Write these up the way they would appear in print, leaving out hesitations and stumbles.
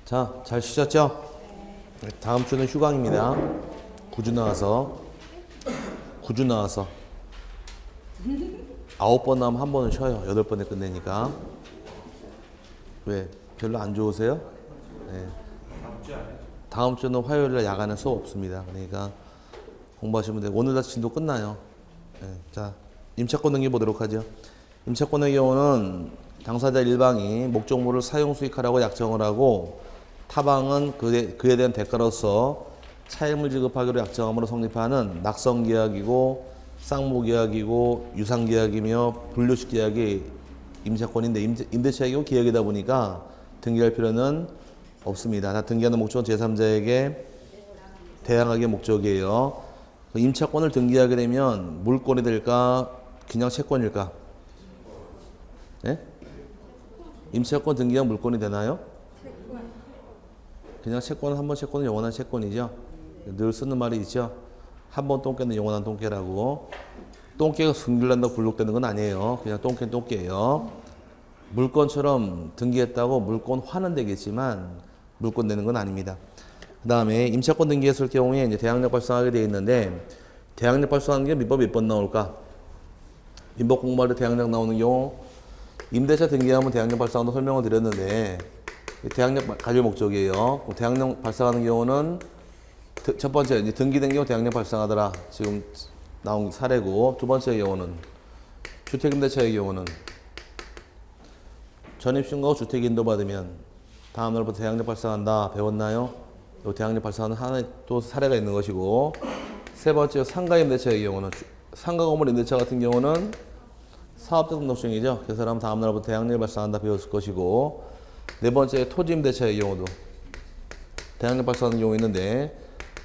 자, 잘 쉬셨죠? 다음 주는 휴강입니다. 9주 나와서 9번 나오면 한 번은 쉬어요. 8번에 끝내니까. 왜? 별로 안 좋으세요? 네. 다음 주는 화요일날 야간에 수업 없습니다. 그러니까 공부하시면 돼요. 오늘 다 진도 끝나요. 네. 자, 임차권 등기 보도록 하죠. 임차권의 경우는 당사자 1방이 목적물을 사용 수익하라고 약정을 하고 타방은 그에 대한 대가로서 차액을 지급하기로 약정함으로 성립하는 낙성계약이고 쌍무계약이고 유상계약이며 분류식 계약이 임차권인데 임대차익이고 계약이다 보니까 등기할 필요는 없습니다. 다 등기하는 목적은 제3자에게 대항하기의 목적이에요. 임차권을 등기하게 되면 물권이 될까 그냥 채권일까? 네? 임차권 등기하면 물권이 되나요? 그냥 채권은 한 번 채권은 영원한 채권이죠. 늘 쓰는 말이 있죠. 한 번 똥개는 영원한 똥개라고. 똥개가 승질난다고 굴욕되는 건 아니에요. 그냥 똥개는 똥개예요. 물권처럼 등기했다고 물권 화는 되겠지만 물권 내는 건 아닙니다. 그 다음에 임차권 등기했을 경우에 이제 대항력 발생하게 되어 있는데 대항력 발생하는 게 민법 몇 번 나올까? 민법 공부할 때 대항력 나오는 경우 임대차 등기하면 대항력 발생한다고 설명을 드렸는데 대항력 가질 목적이에요. 대항력 발생하는 경우는 첫 번째 이제 등기된 경우 대항력 발생하더라. 지금 나온 사례고 두 번째 경우는 주택임대차의 경우는 전입신고하고 주택인도 받으면 다음 날부터 대항력 발생한다. 배웠나요? 또 대항력 발생하는 하나의 또 사례가 있는 것이고 세 번째 상가임대차의 경우는 상가 건물 임대차 같은 경우는 사업자 등록증이죠. 그 사람 다음 날부터 대항력이 발생한다 배웠을 것이고 네 번째 토지 임대차의 경우도 대항력 발생하는 경우 있는데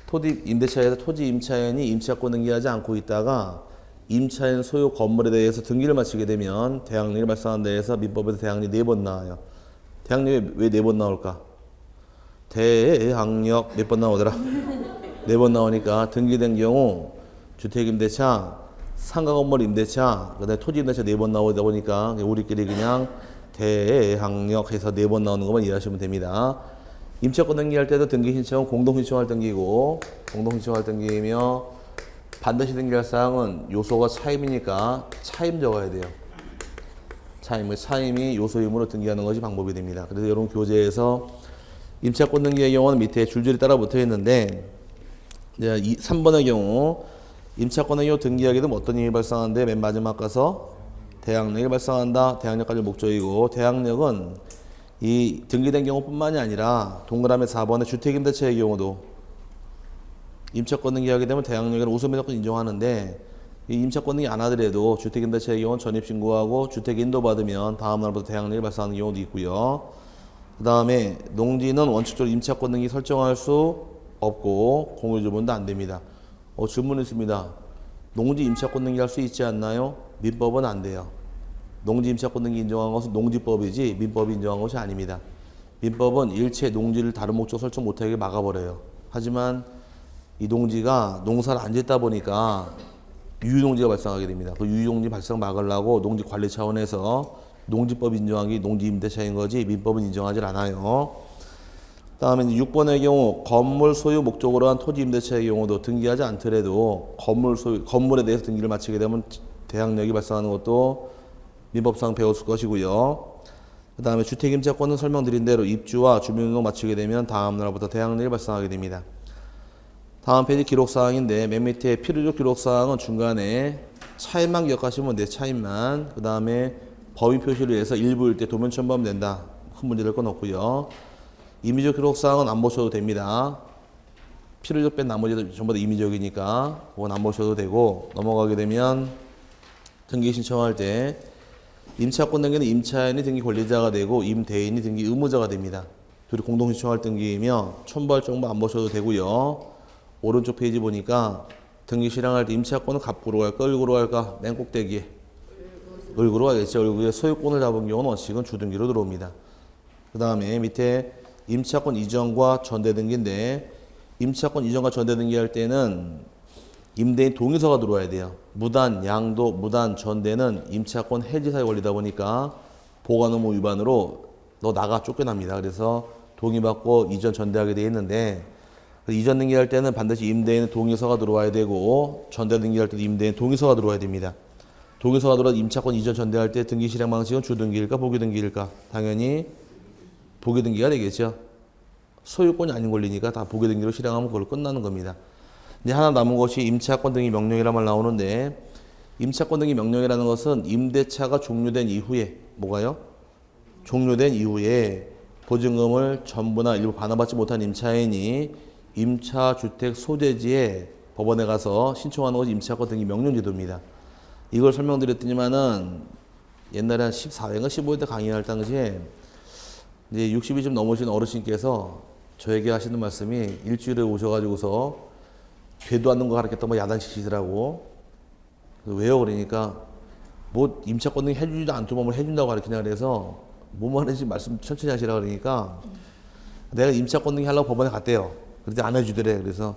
토지 임대차에서 토지 임차인이 임차권 등기하지 않고 있다가 임차인 소유 건물에 대해서 등기를 마치게 되면 대항력이 발생하는 데에서 민법에서 대항력이 4번 나와요. 대항력이 왜 4번 나올까? 대항력 몇 번 나오더라? 4번 나오니까 등기된 경우 주택임대차, 상가건물 임대차, 그다음에 토지 임대차 4번 나오다 보니까 우리끼리 그냥 대항력 해서 4번 나오는 것만 이해하시면 됩니다. 임차권 등기할 때도 등기 신청은 공동 신청할 등기고 공동 신청할 등기이며 반드시 등기할 사항은 요소가 차임이니까 차임 적어야 돼요. 차임이 요소임으로 등기하는 것이 방법이 됩니다. 그래서 이런 교재에서 임차권 등기의 경우는 밑에 줄줄이 따라 붙어 있는데 3번의 경우 임차권의 경우 등기하게 되면 어떤 일이 발생하는데 맨 마지막 가서 대항력이 발생한다. 대항력까지 목적이고 대항력은 이 등기된 경우뿐만이 아니라 동그라미 4번의 주택임대차의 경우도 임차권 등기하게 되면 대항력에는 우선매도권 인정하는데 이 임차권 등기 안 하더라도 주택임대차의 경우는 전입신고하고 주택인도 받으면 다음 날부터 대항력이 발생하는 경우도 있고요. 그 다음에 농지는 원칙적으로 임차권 등기 설정할 수 없고 공유주문도 안 됩니다. 질문 있습니다. 농지 임차권 등기할 수 있지 않나요? 민법은 안 돼요. 농지 임차권 등기 인정한 것은 농지법이지 민법이 인정한 것이 아닙니다. 민법은 일체 농지를 다른 목적 설정 못하게 막아버려요. 하지만 이 농지가 농사를 안 짓다 보니까 유유농지가 발생하게 됩니다. 그 유유농지 발생 막으려고 농지 관리 차원에서 농지법 인정한 게 농지 임대차인 거지 민법은 인정하지 않아요. 다음에 6번의 경우 건물 소유 목적으로 한 토지 임대차의 경우도 등기하지 않더라도 건물에 대해서 등기를 마치게 되면 대항력이 발생하는 것도 민법상 배웠을 것이고요. 그 다음에 주택임차권은 설명드린 대로 입주와 주민등록 마치게 되면 다음 날부터 대항력이 발생하게 됩니다. 다음 페이지 기록사항인데 맨 밑에 필요적 기록사항은 중간에 차임만 기억하시면 돼요. 차임만. 그 다음에 범위 표시를 위해서 일부일 때 도면 첨부하면 된다. 큰 문제 될 건 없고요. 임의적 기록사항은 안 보셔도 됩니다. 필요적 뺀 나머지도 전부 다 임의적이니까 그건 안 보셔도 되고 넘어가게 되면 등기 신청할 때 임차권 등기는 임차인이 등기 권리자가 되고 임대인이 등기 의무자가 됩니다. 둘이 공동 신청할 등기이며 첨부할 정보 안 보셔도 되고요. 오른쪽 페이지 보니까 등기 실행할 때 임차권은 갑구로 갈까 을구로 갈까? 맨 꼭대기에 을구로 가겠죠. 을구에 소유권을 잡은 경우는 원칙은 주등기로 들어옵니다. 그 다음에 밑에 임차권 이전과 전대 등기인데 임차권 이전과 전대 등기할 때는 임대인 동의서가 들어와야 돼요. 무단, 양도, 무단, 전대는 임차권 해지사의 권리다 보니까 보관 의무 위반으로 너 나가 쫓겨납니다. 그래서 동의받고 이전 전대하게 돼 있는데 이전 등기할 때는 반드시 임대인은 동의서가 들어와야 되고 전대 등기할 때도 임대인 동의서가 들어와야 됩니다. 동의서가 들어와 임차권 이전 전대할 때 등기 실행 방식은 주등기일까 보기 등기일까? 당연히 보기 등기가 되겠죠. 소유권이 아닌 권리니까 다 보기 등기로 실행하면 그걸로 끝나는 겁니다. 이제 하나 남은 것이 임차권 등기 명령이란 말 나오는데 임차권 등기 명령이라는 것은 임대차가 종료된 이후에 뭐가요? 종료된 이후에 보증금을 전부나 일부 반환받지 못한 임차인이 임차주택 소재지에 법원에 가서 신청하는 것이 임차권 등기 명령제도입니다. 이걸 설명드렸더니만은 옛날에 한 14회인가 15회 때 강의할 당시에 이제 60이 좀 넘으신 어르신께서 저에게 하시는 말씀이 일주일에 오셔가지고서 되도 않는 거 가르쳤던 뭐 야단치시더라고. 왜요? 그러니까 뭐 임차권 등기 해주지도 않더만 뭘 해준다고 가르치냐 그래서 뭐만 하는지 말씀 천천히 하시라 그러니까 내가 임차권 등기 하려고 법원에 갔대요. 그런데 안 해주더래. 그래서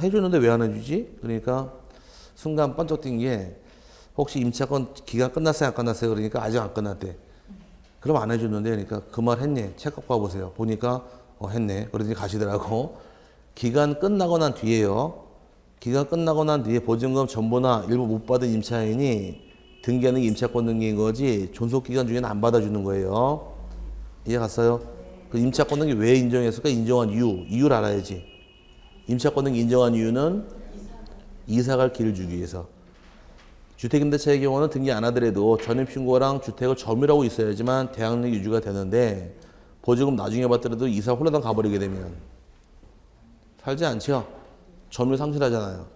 해주는데 왜 안 해주지? 그러니까 순간 번쩍 뛴 게 혹시 임차권 기간 끝났어요? 안 끝났어요? 그러니까 아직 안 끝났대. 그럼 안 해줬는데 그러니까 그 말 했네. 책 갖고 와보세요. 보니까 했네. 그러더니 가시더라고. 기간 끝나고 난 뒤에요. 기간 끝나고 난 뒤에 보증금 전부나 일부 못 받은 임차인이 등기하는 게 임차권 등기인 거지 존속기간 중에는 안 받아주는 거예요. 이해 갔어요? 그 임차권 등기 왜 인정했을까? 인정한 이유를 알아야지. 임차권 등기 인정한 이유는 이사갈 길을 주기 위해서. 주택임대차의 경우는 등기 안 하더라도 전입신고랑 주택을 점유하고 있어야지만 대항력 유지가 되는데 보증금 나중에 받더라도 이사 홀라당 가버리게 되면 살지 않죠? 점유 상실하잖아요.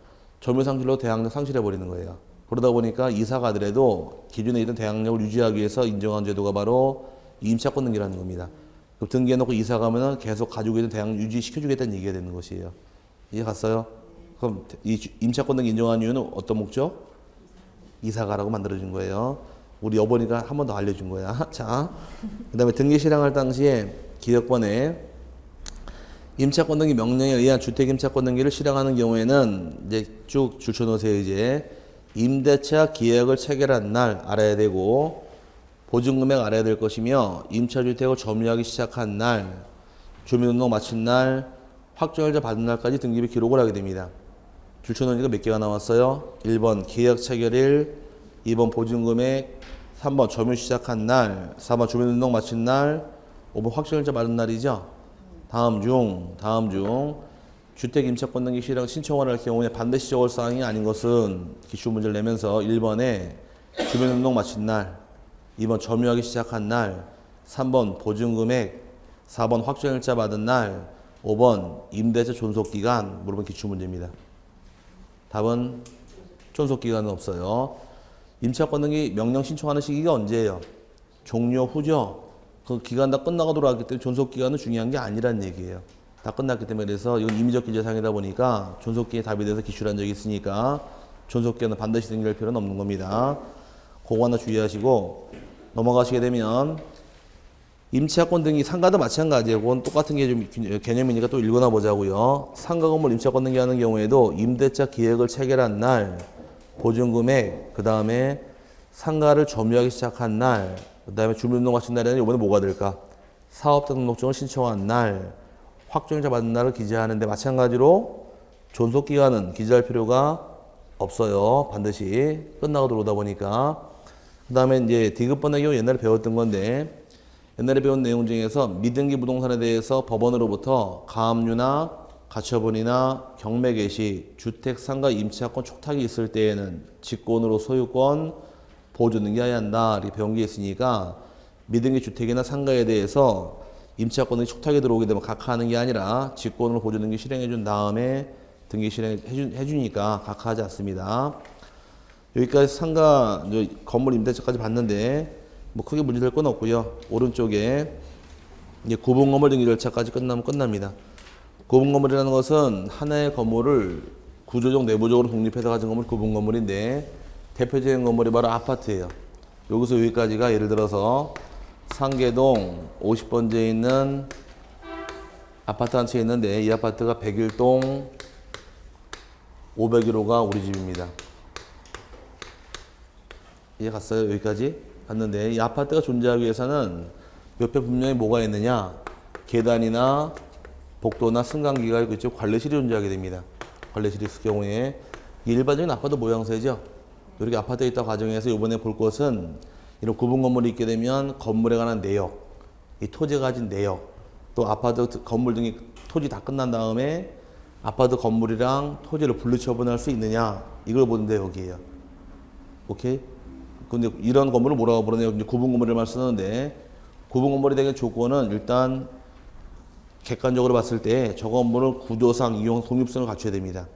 점유 상실로 대항력 상실해버리는 거예요. 그러다 보니까 이사 가더라도 기존에 있던 대항력을 유지하기 위해서 인정한 제도가 바로 임차권 등기라는 겁니다. 그럼 등기해놓고 이사 가면은 계속 가지고 있는 대항력 유지시켜주겠다는 얘기가 되는 것이에요. 이해 갔어요? 그럼 이 임차권 등기 인정한 이유는 어떤 목적? 이사 가라고 만들어준 거예요. 우리 여보니까 한 번 더 알려준 거야. 자, 그 다음에 등기 실행할 당시에 기억번에 임차권 등기 명령에 의한 주택 임차권 등기를 실행하는 경우에는 이제 쭉 줄쳐놓으세요. 이제 임대차 계약을 체결한 날 알아야 되고 보증금액 알아야 될 것이며 임차주택을 점유하기 시작한 날, 주민등록 마친 날, 확정일자 받은 날까지 등기비 기록을 하게 됩니다. 줄쳐놓으니까 몇 개가 나왔어요? 1번 계약 체결일, 2번 보증금액, 3번 점유 시작한 날, 4번 주민등록 마친 날, 5번 확정일자 받은 날이죠. 다음 중 주택 임차권 등기 실행 신청을 할 경우에 반드시 적을 사항이 아닌 것은 기출 문제를 내면서 1번에 주민등록 마친 날, 2번 점유하기 시작한 날, 3번 보증금액, 4번 확정일자 받은 날, 5번 임대차 존속기간 물어본 기출 문제입니다. 답은 존속기간은 없어요. 임차권 등기 명령 신청하는 시기가 언제예요? 종료 후죠. 그 기간 다 끝나고 돌아왔기 때문에 존속기간은 중요한 게 아니라는 얘기예요. 다 끝났기 때문에 그래서 이건 임의적 기재상이다 보니까 존속기에 답이 돼서 기출한 적이 있으니까 존속기간은 반드시 등기할 필요는 없는 겁니다. 그거 하나 주의하시고 넘어가시게 되면 임차권 등기 상가도 마찬가지예요. 그건 똑같은 게 좀 개념이니까 또 읽어나 보자고요. 상가 건물 임차권 등기하는 경우에도 임대차 계획을 체결한 날, 보증금액, 그 다음에 상가를 점유하기 시작한 날, 그 다음에 주민등록 마친 날에는 이번에 뭐가 될까? 사업자 등록증을 신청한 날, 확정일자 받은 날을 기재하는데 마찬가지로 존속기간은 기재할 필요가 없어요. 반드시 끝나고 들어오다 보니까. 그 다음에 이제 디귿번의 경우 옛날에 배웠던 건데 옛날에 배운 내용 중에서 미등기 부동산에 대해서 법원으로부터 가압류나 가처분이나 경매 개시, 주택, 상가, 임차권 촉탁이 있을 때에는 직권으로 소유권 보조 등기해야 한다 이렇게 배운 게 있으니까 미등기 주택이나 상가에 대해서 임차권이 촉탁이 들어오게 되면 각하하는 게 아니라 직권으로 보조 등기 실행해 준 다음에 등기 실행해 주니까 각하하지 않습니다. 여기까지 상가 건물 임대차까지 봤는데 뭐 크게 문제될 건 없고요. 오른쪽에 이제 구분 건물 등기 절차까지 끝나면 끝납니다. 구분 건물이라는 것은 하나의 건물을 구조적 내부적으로 독립해서 가진 건물이 구분 건물인데 대표적인 건물이 바로 아파트예요. 여기서 여기까지가 예를 들어서 상계동 50번지에 있는 아파트 한 채 있는데 이 아파트가 101동 501호가 우리 집입니다. 이해 갔어요? 여기까지 갔는데 이 아파트가 존재하기 위해서는 옆에 분명히 뭐가 있느냐? 계단이나 복도나 승강기가 있고 관례실이 존재하게 됩니다. 관례실이 있을 경우에 일반적인 아파트 모양새죠. 이렇게 아파트에 있다 과정에서 이번에 볼 것은 이런 구분 건물이 있게 되면 건물에 관한 내역, 이 토지가 가진 내역, 또 아파트 건물 등이 토지 다 끝난 다음에 아파트 건물이랑 토지를 분리처분할 수 있느냐 이걸 보는 대역이에요. 오케이? 근데 이런 건물을 뭐라고 부르냐면 이제 구분 건물을 쓰는데 구분 건물이 되는 조건은 일단 객관적으로 봤을 때 저 건물은 구조상 이용 독립성을 갖춰야 됩니다.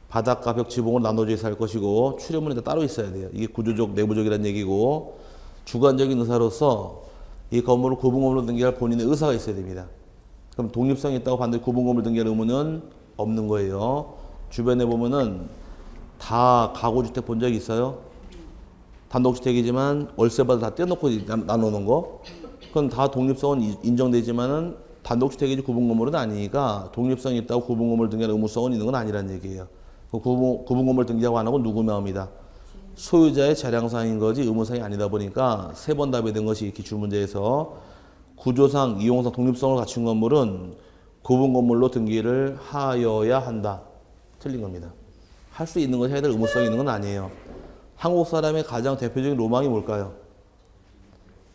바닥과 벽 지붕으로 나눠져 있어야 할 것이고 출입문이 따로 있어야 돼요. 이게 구조적 내부적이라는 얘기고 주관적인 의사로서 이 건물을 구분 건물로 등기할 본인의 의사가 있어야 됩니다. 그럼 독립성이 있다고 반드시 구분 건물 등기할 의무는 없는 거예요. 주변에 보면은 다 가구주택 본 적이 있어요? 단독주택이지만 월세받아 다 떼어놓고 나누는 거. 그건 다 독립성은 인정되지만은 단독주택이지 구분 건물은 아니니까 독립성이 있다고 구분 건물 등기할 의무성은 있는 건 아니란 얘기예요. 구분 건물 등기하고 안 하고 누구 마음이다. 소유자의 차량상인 거지 의무상이 아니다 보니까 세 번 답이 된 것이 기출 문제에서 구조상 이용상 독립성을 갖춘 건물은 구분 건물로 등기를 하여야 한다. 틀린 겁니다. 할 수 있는 것이 해야 될 의무성이 있는 건 아니에요. 한국 사람의 가장 대표적인 로망이 뭘까요?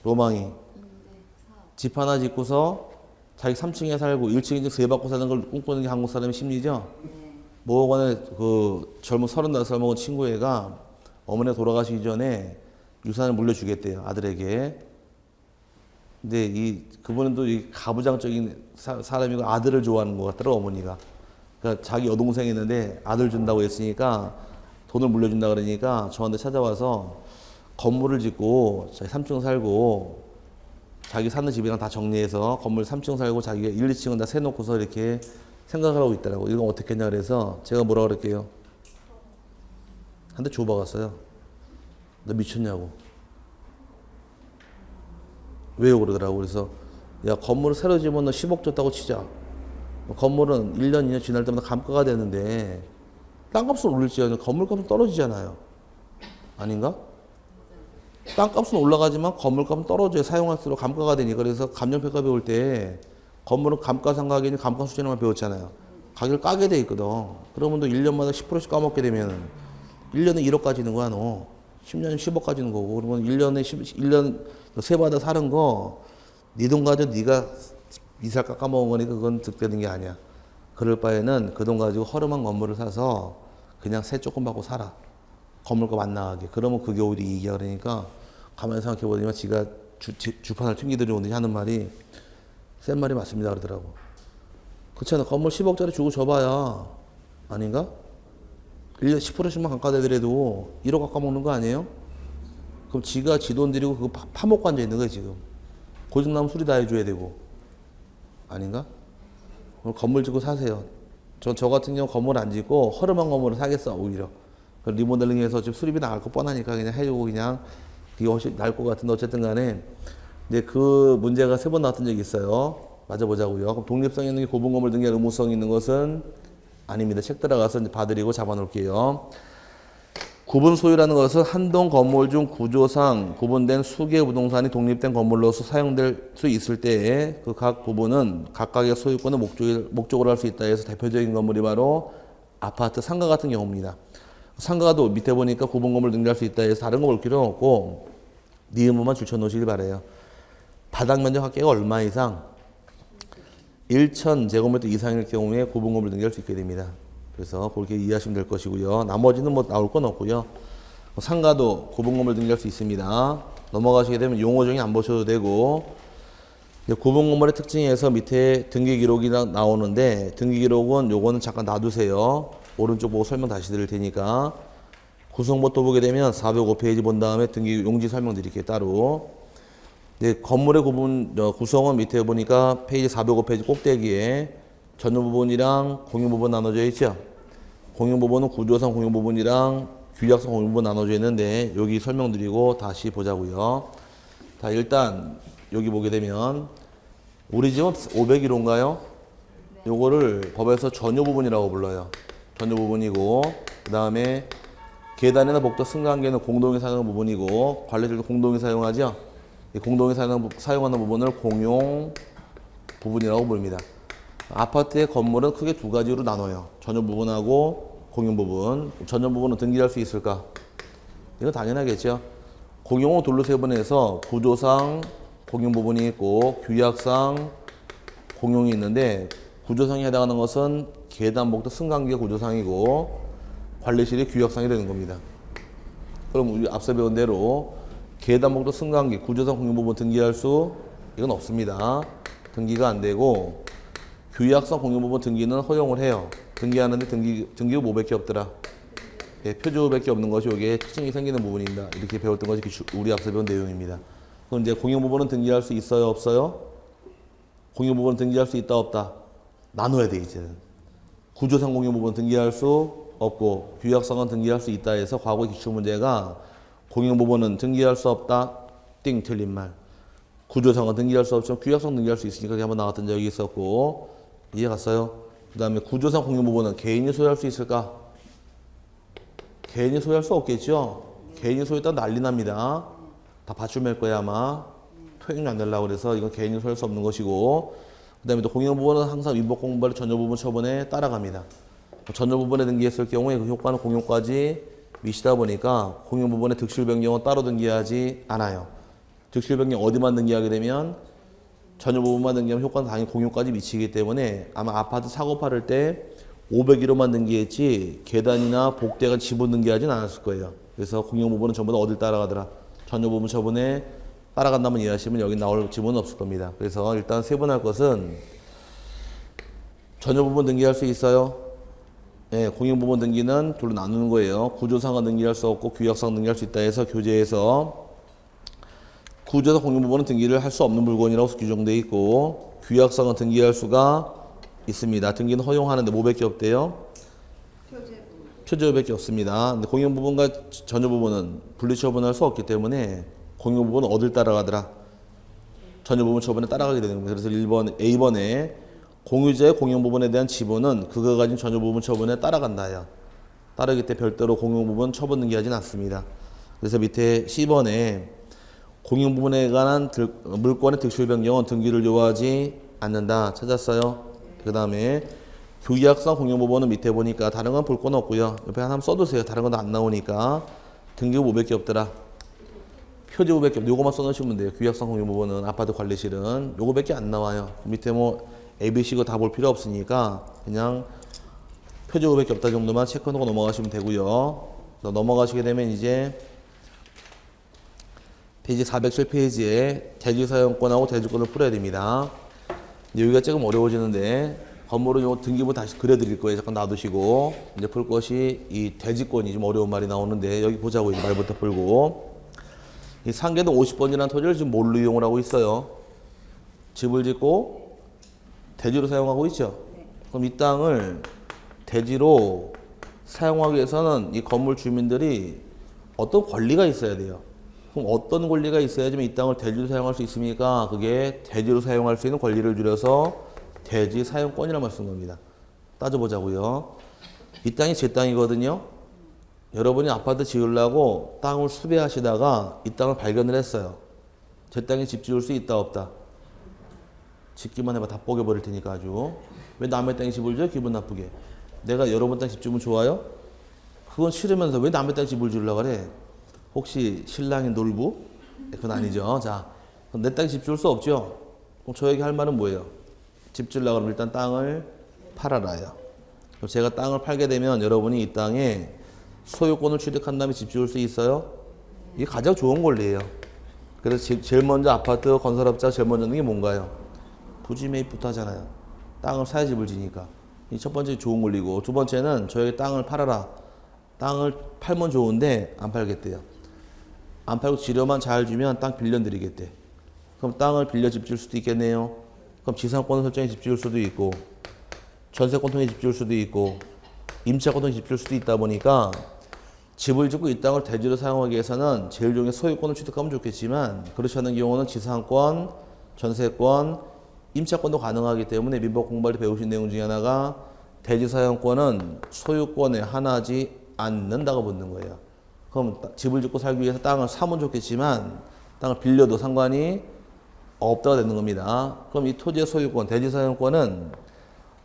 로망이 집 하나 짓고서 자기 3층에 살고 1층에 세 받고 사는 걸 꿈꾸는 게 한국 사람의 심리죠. 모호관에 그 젊은 35살 먹은 친구애가 어머니가 돌아가시기 전에 유산을 물려주겠대요, 아들에게. 근데 그분은 또 이 가부장적인 사람이고 아들을 좋아하는 것 같더라고, 어머니가. 그러니까 자기 여동생이 있는데 아들 준다고 했으니까 돈을 물려준다 그러니까 저한테 찾아와서 건물을 짓고 자기 3층 살고 자기 사는 집이랑 다 정리해서 건물 3층 살고 자기가 1, 2층은 다 세놓고서 이렇게 생각을 하고 있더라고. 이건 어떻게 했냐 그래서 제가 뭐라 그럴게요. 한 대 줘박았어요. 너 미쳤냐고. 왜요 그러더라고. 그래서 야 건물을 새로 지으면 너 10억 줬다고 치자. 건물은 1년, 2년 지날 때마다 감가가 되는데 땅값을 올릴지 아니면 건물값은 떨어지잖아요. 아닌가? 땅값은 올라가지만 건물값은 떨어져요. 사용할수록 감가가 되니까. 그래서 감정평가 배울 때 건물은 감가상각이니 감가수준만 배웠잖아요. 가격을 까게 돼 있거든. 그러면 너 1년마다 10%씩 까먹게 되면 1년에 1억 가지는 거야 너. 10년에 10억 가지는 거고. 그러면 1년 세 받아 사는 거 네 돈 가지고 네가 이사 깎아먹은 거니까 그건 득되는 게 아니야. 그럴 바에는 그 돈 가지고 허름한 건물을 사서 그냥 세 조금 받고 살아. 건물값 안 나가게. 그러면 그게 오히려 이익이야. 그러니까 가만히 생각해 보니까 지가 주판을 튕기들이 오더니 하는 말이 센 말이 맞습니다 그러더라고. 그렇잖아. 건물 10억짜리 주고 줘봐야 아닌가? 1년 10%씩만 감가되더라도 1억 깎아먹는 거 아니에요? 그럼 지가 지 돈 들이고 그거 파먹고 앉아 있는 거야 지금. 고집나면 수리 다 해줘야 되고 아닌가? 그럼 건물 짓고 사세요. 저 같은 경우 건물 안 짓고 허름한 건물을 사겠어 오히려. 리모델링해서 지금 수리비 나갈 거 뻔하니까 그냥 해주고 그냥 그게 훨씬 나을 것 같은데 어쨌든 간에 근데 그 문제가 세 번 나왔던 적이 있어요. 맞아보자고요. 그럼 독립성 있는 게 구분 건물 등기할 의무성 있는 것은 아닙니다. 책 들어가서 이제 봐드리고 잡아놓을게요. 구분 소유라는 것은 한동 건물 중 구조상 구분된 수개 부동산이 독립된 건물로서 사용될 수 있을 때에 그 각 부분은 각각의 소유권을 목적으로 할 수 있다 해서 대표적인 건물이 바로 아파트 상가 같은 경우입니다. 상가도 밑에 보니까 구분 건물 등기할 수 있다 해서 다른 거 볼 필요는 없고 네 의무만 줄쳐놓으시길 바래요. 바닥 면적 합계가 얼마 이상 1,000제곱미터 이상일 경우에 구분 건물 등기할 수 있게 됩니다. 그래서 그렇게 이해하시면 될 것이고요. 나머지는 뭐 나올 건 없고요. 상가도 구분 건물 등기할 수 있습니다. 넘어가시게 되면 용어 정의 안 보셔도 되고 구분 건물의 특징에서 밑에 등기 기록이 나오는데 등기 기록은 요거는 잠깐 놔두세요. 오른쪽 보고 설명 다시 드릴 테니까 구성부터 보게 되면 405페이지 본 다음에 등기 용지 설명드릴게요. 따로. 네, 건물의 구성은 밑에 보니까 페이지 405페이지 꼭대기에 전용 부분이랑 공용 부분 나눠져 있죠. 공용 부분은 구조상 공용 부분이랑 규약상 공용 부분 나눠져 있는데 여기 설명드리고 다시 보자고요. 자, 일단 여기 보게 되면 우리 집은 501호인가요? 요거를 법에서 전용 부분이라고 불러요. 전용 부분이고 그 다음에 계단이나 복도 승강기는 공동이 사용하는 부분이고 관리들도 공동이 사용하죠. 이 공동이 사용하는 부분을 공용 부분이라고 부릅니다. 아파트의 건물은 크게 두 가지로 나눠요. 전용 부분하고 공용 부분. 전용 부분은 등기할 수 있을까? 이건 당연하겠죠. 공용은 둘로 세분해서 구조상 공용 부분이 있고 규약상 공용이 있는데, 구조상에 해당하는 것은 계단, 복도, 승강기가 구조상이고 관리실이 규약상이 되는 겁니다. 그럼 우리 앞서 배운 대로 계단, 복도, 승강기, 구조상 공용 부분 등기할 수 이건 없습니다. 등기가 안 되고, 규약상 공용 부분 등기는 허용을 해요. 등기하는데 등기가 뭐밖에 없더라? 예, 표준밖에 없는 것이 여기에 특징이 생기는 부분입니다. 이렇게 배웠던 것이 우리 앞서 배운 내용입니다. 그럼 이제 공용 부분은 등기할 수 있어요, 없어요? 공용 부분은 등기할 수 있다, 없다? 나눠야 돼, 이제는. 구조상 공용 부분은 등기할 수 없고, 규약상은 등기할 수 있다 해서 과거 기출 문제가 공용 부분은 등기할 수 없다, 띵, 틀린 말. 구조상은 등기할 수 없지만 규약상 등기할 수 있으니까 그게 한번 나왔던 적이 있었고, 이해 갔어요? 그 다음에 구조상 공용 부분은 개인이 소유할 수 있을까? 개인이 소유할 수 없겠죠? 개인이 소유했다면 난리 납니다. 다 밧줄 맬 거야, 아마. 토익료 안 내려고 그래서 이건 개인이 소유할 수 없는 것이고, 그 다음에 또 공용 부분은 항상 민법 공부를 전용 부분 처분에 따라갑니다. 전용 부분에 등기했을 경우에 그 효과는 공용까지 미치다 보니까 공용 부분의 득실 변경은 따로 등기하지 않아요. 득실 변경 어디만 등기하게 되면 전용 부분만 등기하면 효과는 당연히 공용까지 미치기 때문에 아마 아파트 사고 팔을 때 501호만 등기했지 계단이나 복대가 지분 등기하진 않았을 거예요. 그래서 공용 부분은 전부 다 어딜 따라가더라? 전용 부분 처분에 따라간다면 이해하시면 여기 나올 지분은 없을 겁니다. 그래서 일단 세분할 것은 전용 부분 등기할 수 있어요. 네, 공용 부분 등기는 둘로 나누는 거예요. 구조상은 등기할 수 없고 규약상 등기할 수 있다 해서 교재에서 구조상 공용 부분은 등기를 할 수 없는 물건이라고 규정되어 있고, 규약상은 등기할 수가 있습니다. 등기는 허용하는데 뭐밖에 없대요? 표제부밖에 없습니다. 근데 공용 부분과 전용 부분은 분리 처분할 수 없기 때문에 공용 부분은 어딜 따라가더라? 전용 부분 처분에 따라가게 되는 겁니다. 그래서 1번, A번에 공유자의 공용 부분에 대한 지분은 그가 가진 전용 부분 처분에 따라간다요. 따르기 때문에 별도로 공용 부분 처분 등기하지는 않습니다. 그래서 밑에 C번에 공용 부분에 관한 물권의 득실 변경은 등기를 요하지 않는다. 찾았어요? 그 다음에 규약상 공용 부분은 밑에 보니까 다른 건 볼 건 없고요. 옆에 하나 써두세요. 다른 건 안 나오니까. 등기부 뭐밖에 없더라? 표지부밖에 없. 요거만 써놓으시면 돼요. 규약상 공용 부분은 아파트 관리실은 요거밖에 안 나와요. 밑에 뭐 A, B, C 거 다 볼 필요 없으니까 그냥 표지부밖에 없다 정도만 체크하고 넘어가시면 되고요. 넘어가시게 되면 이제 페이지 407페이지에 대지사용권하고 대지권을 풀어야 됩니다. 여기가 조금 어려워지는데 건물은 요 등기부 다시 그려드릴 거예요. 잠깐 놔두시고 이제 풀 것이 이 대지권이 좀 어려운 말이 나오는데 여기 보자고 이제 말부터 풀고, 이 상계동 50번이라는 토지를 지금 뭘로 이용을 하고 있어요? 집을 짓고 대지로 사용하고 있죠. 그럼 이 땅을 대지로 사용하기 위해서는 이 건물 주민들이 어떤 권리가 있어야 돼요. 그럼 어떤 권리가 있어야지만 이 땅을 대지로 사용할 수 있습니까? 그게 대지로 사용할 수 있는 권리를 줄여서 대지 사용권이라고 쓰는 겁니다. 따져보자고요. 이 땅이 제 땅이거든요. 여러분이 아파트 지으려고 땅을 수배하시다가 이 땅을 발견을 했어요. 제 땅에 집 지을 수 있다 없다? 짓기만 해봐 다 뽀개버릴 테니까 아주. 왜 남의 땅에 집을 지어? 기분 나쁘게. 내가 여러분 땅 집 지으면 좋아요? 그건 싫으면서 왜 남의 땅에 집을 지으려고 그래? 혹시 신랑이 놀부? 그건 아니죠. 자, 그럼 내 땅에 집 지을 수 없죠? 그럼 저에게 할 말은 뭐예요? 집 지으려고 하면 일단 땅을 팔아라요. 그럼 제가 땅을 팔게 되면 여러분이 이 땅에 소유권을 취득한 다음에 집 지을 수 있어요? 이게 가장 좋은 권리예요. 그래서 제일 먼저 아파트 건설업자가 제일 먼저 하는 게 뭔가요? 부지 매입부터 하잖아요. 땅을 사야 집을 지니까. 이 첫 번째 좋은 권리고, 두 번째는 저에게 땅을 팔아라. 땅을 팔면 좋은데 안 팔겠대요. 안 팔고 지료만 잘 주면 땅 빌려드리겠대. 그럼 땅을 빌려 집 지을 수도 있겠네요. 그럼 지상권 설정에 집 지을 수도 있고, 전세권 통해 집 지을 수도 있고, 임차권 통해 집 지을 수도 있다 보니까 집을 짓고 이 땅을 대지로 사용하기 위해서는 제일 좋은 게 소유권을 취득하면 좋겠지만, 그렇지 않은 경우는 지상권, 전세권, 임차권도 가능하기 때문에 민법 공부할 때 배우신 내용 중에 하나가 대지 사용권은 소유권에 하나지 않는다고 보는 거예요. 그럼 집을 짓고 살기 위해서 땅을 사면 좋겠지만 땅을 빌려도 상관이 없다가 되는 겁니다. 그럼 이 토지의 소유권, 대지 사용권은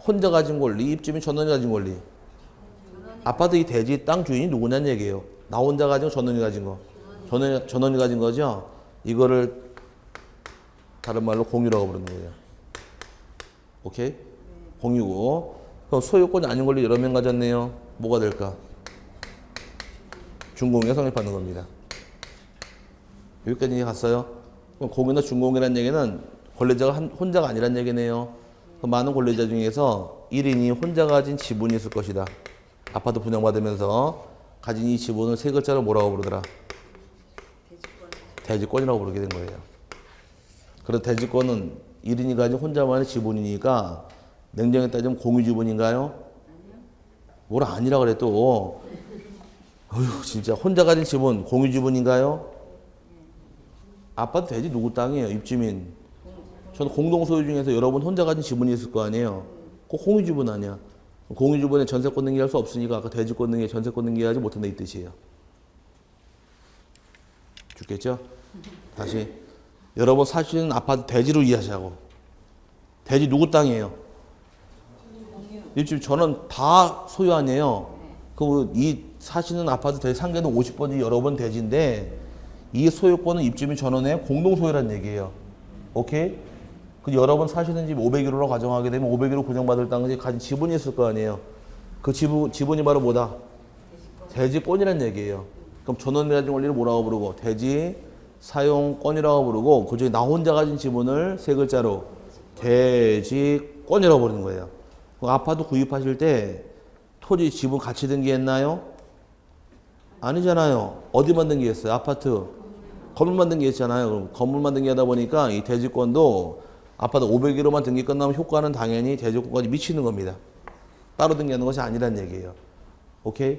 혼자 가진 권리, 입주민 전원이 가진 권리. 아파트 이 대지 땅 주인이 누구냐는 얘기예요. 나 혼자 가진 거, 전원이 가진 거. 전원이 가진 거죠. 이거를 다른 말로 공유라고 부르는 거예요. 오케이? 공유고. 그럼 소유권이 아닌 권리 여러 명 가졌네요. 뭐가 될까? 준공유가 성립하는 겁니다. 여기까지 이해 갔어요? 그럼 공유나 준공유라는 얘기는 권리자가 혼자가 아니란 얘기네요. 그 많은 권리자 중에서 1인이 혼자 가진 지분이 있을 것이다. 아파트 분양받으면서 가진 이 지분을 세 글자로 뭐라고 부르더라? 대지권이라고 부르게 된 거예요. 그래서 대지권은 1인이 가진 혼자만의 지분이니까 냉정히 따지면 공유 지분인가요? 뭘 아니라 그래 또. 어휴 진짜 혼자 가진 지분 공유 지분인가요? 아파트 대지 누구 땅이에요? 입주민. 저는 공동 소유 중에서 여러분 혼자 가진 지분이 있을 거 아니에요? 꼭 공유 지분 아니야. 공유 지분에 전세권 등기할 수 없으니까 아까 대지권 등기, 전세권 등기하지 못한다 이 뜻이에요. 죽겠죠? 다시 여러분 사시는 아파트 대지로 이해하시라고. 대지 누구 땅이에요? 입주민 저는 다 소유 아니에요. 그 이 사시는 아파트 대지 상계는 50번이 여러분 대지인데 이 소유권은 입주민 전원의 공동 소유라는 얘기예요. 오케이? 그 여러분 사시는 집 501호로 가정하게 되면 501호 분양받을 당시 가진 지분이 있을 거 아니에요. 그 지분이 바로 뭐다? 대지권이라는 얘기예요. 그럼 전원이 가진 권리를 뭐라고 부르고 대지 사용권이라고 부르고 그중에 나 혼자 가진 지분을 세 글자로 대지권이라고 부르는 거예요. 그럼 아파트 구입하실 때 토지 지분 같이 등기했나요? 아니잖아요. 어디만 등기했어요? 아파트 건물만 등기했잖아요. 그럼 건물만 등기하다 보니까 이 대지권도 아파트 501호만 등기 끝나면 효과는 당연히 대지권까지 미치는 겁니다. 따로 등기하는 것이 아니란 얘기예요. 오케이?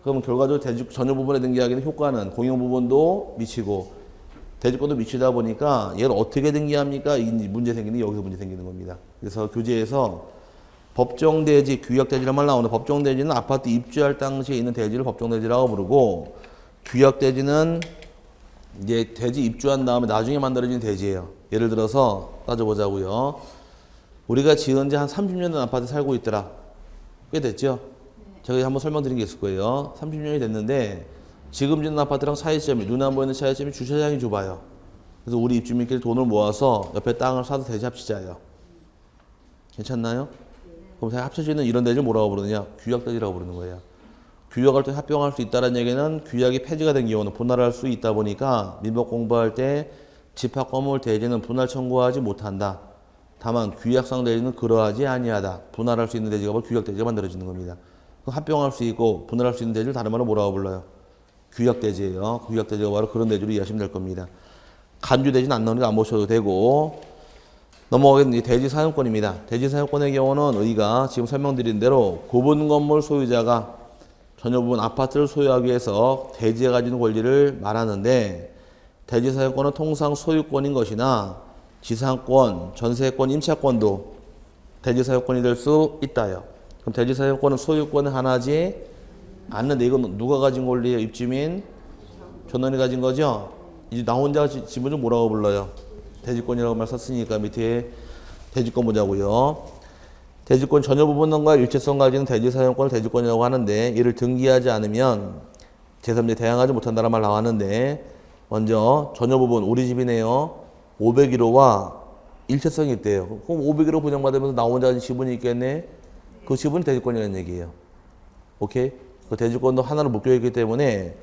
그럼 결과적으로 대지 전유 부분에 등기하기는 효과는 공용 부분도 미치고 대지권도 미치다 보니까 얘를 어떻게 등기합니까? 이 문제 생기는 게 여기서 문제 생기는 겁니다. 그래서 교재에서 법정대지, 규약대지란 말 나오는데 법정대지는 아파트 입주할 당시에 있는 대지를 법정대지라고 부르고 규약대지는 이제 대지 입주한 다음에 나중에 만들어진 대지예요. 예를 들어서 따져보자고요. 우리가 지은 지 한 30년 된 아파트 살고 있더라. 꽤 됐죠? 제가 한번 설명드린 게 있을 거예요. 30년이 됐는데 지금 짓는 아파트랑 차이점이 눈에 안 보이는 차이점이 주차장이 좁아요. 그래서 우리 입주민끼리 돈을 모아서 옆에 땅을 사서 대지 합치자예요. 괜찮나요? 그럼 합쳐지는 이런 대지를 뭐라고 부르느냐? 규약대지라고 부르는 거예요. 규약할 때 합병할 수 있다는 얘기는 규약이 폐지가 된 경우는 분할할 수 있다 보니까 민법 공부할 때 집합 건물 대지는 분할 청구하지 못한다. 다만 규약상 대지는 그러하지 아니하다. 분할할 수 있는 대지가 바로 규약대지가 만들어지는 겁니다. 합병할 수 있고 분할할 수 있는 대지를 다른 말로 뭐라고 불러요? 규약대지예요. 규약대지가 바로 그런 대지로 이해하시면 될 겁니다. 간주대지는 안 나오니까 안 보셔도 되고 넘어가겠습니다. 대지 사용권입니다. 대지 사용권의 경우는 의가 지금 설명드린 대로 구분 건물 소유자가 전유 부분 아파트를 소유하기 위해서 대지에 가지는 권리를 말하는데 대지 사용권은 통상 소유권인 것이나 지상권, 전세권, 임차권도 대지 사용권이 될 수 있다요. 그럼 대지 사용권은 소유권의 하나지 않는데 이건 누가 가진 권리예요? 입주민 전원이 가진 거죠? 이제 나 혼자 지분을 뭐라고 불러요? 대지권이라고 말 썼으니까 밑에 대지권 보자고요. 대지권 전유 부분과 일체성 가지는 대지 사용권을 대지권이라고 하는데 이를 등기하지 않으면 제3자 대항하지 못한다는 말 나왔는데 먼저 전유 부분 우리 집이네요. 501호와 일체성이 있대요. 그럼 501호 분양받으면서 나 혼자 가진 지분이 있겠네. 그 지분이 대지권이라는 얘기예요. 오케이? 그 대지권도 하나로 묶여있기 때문에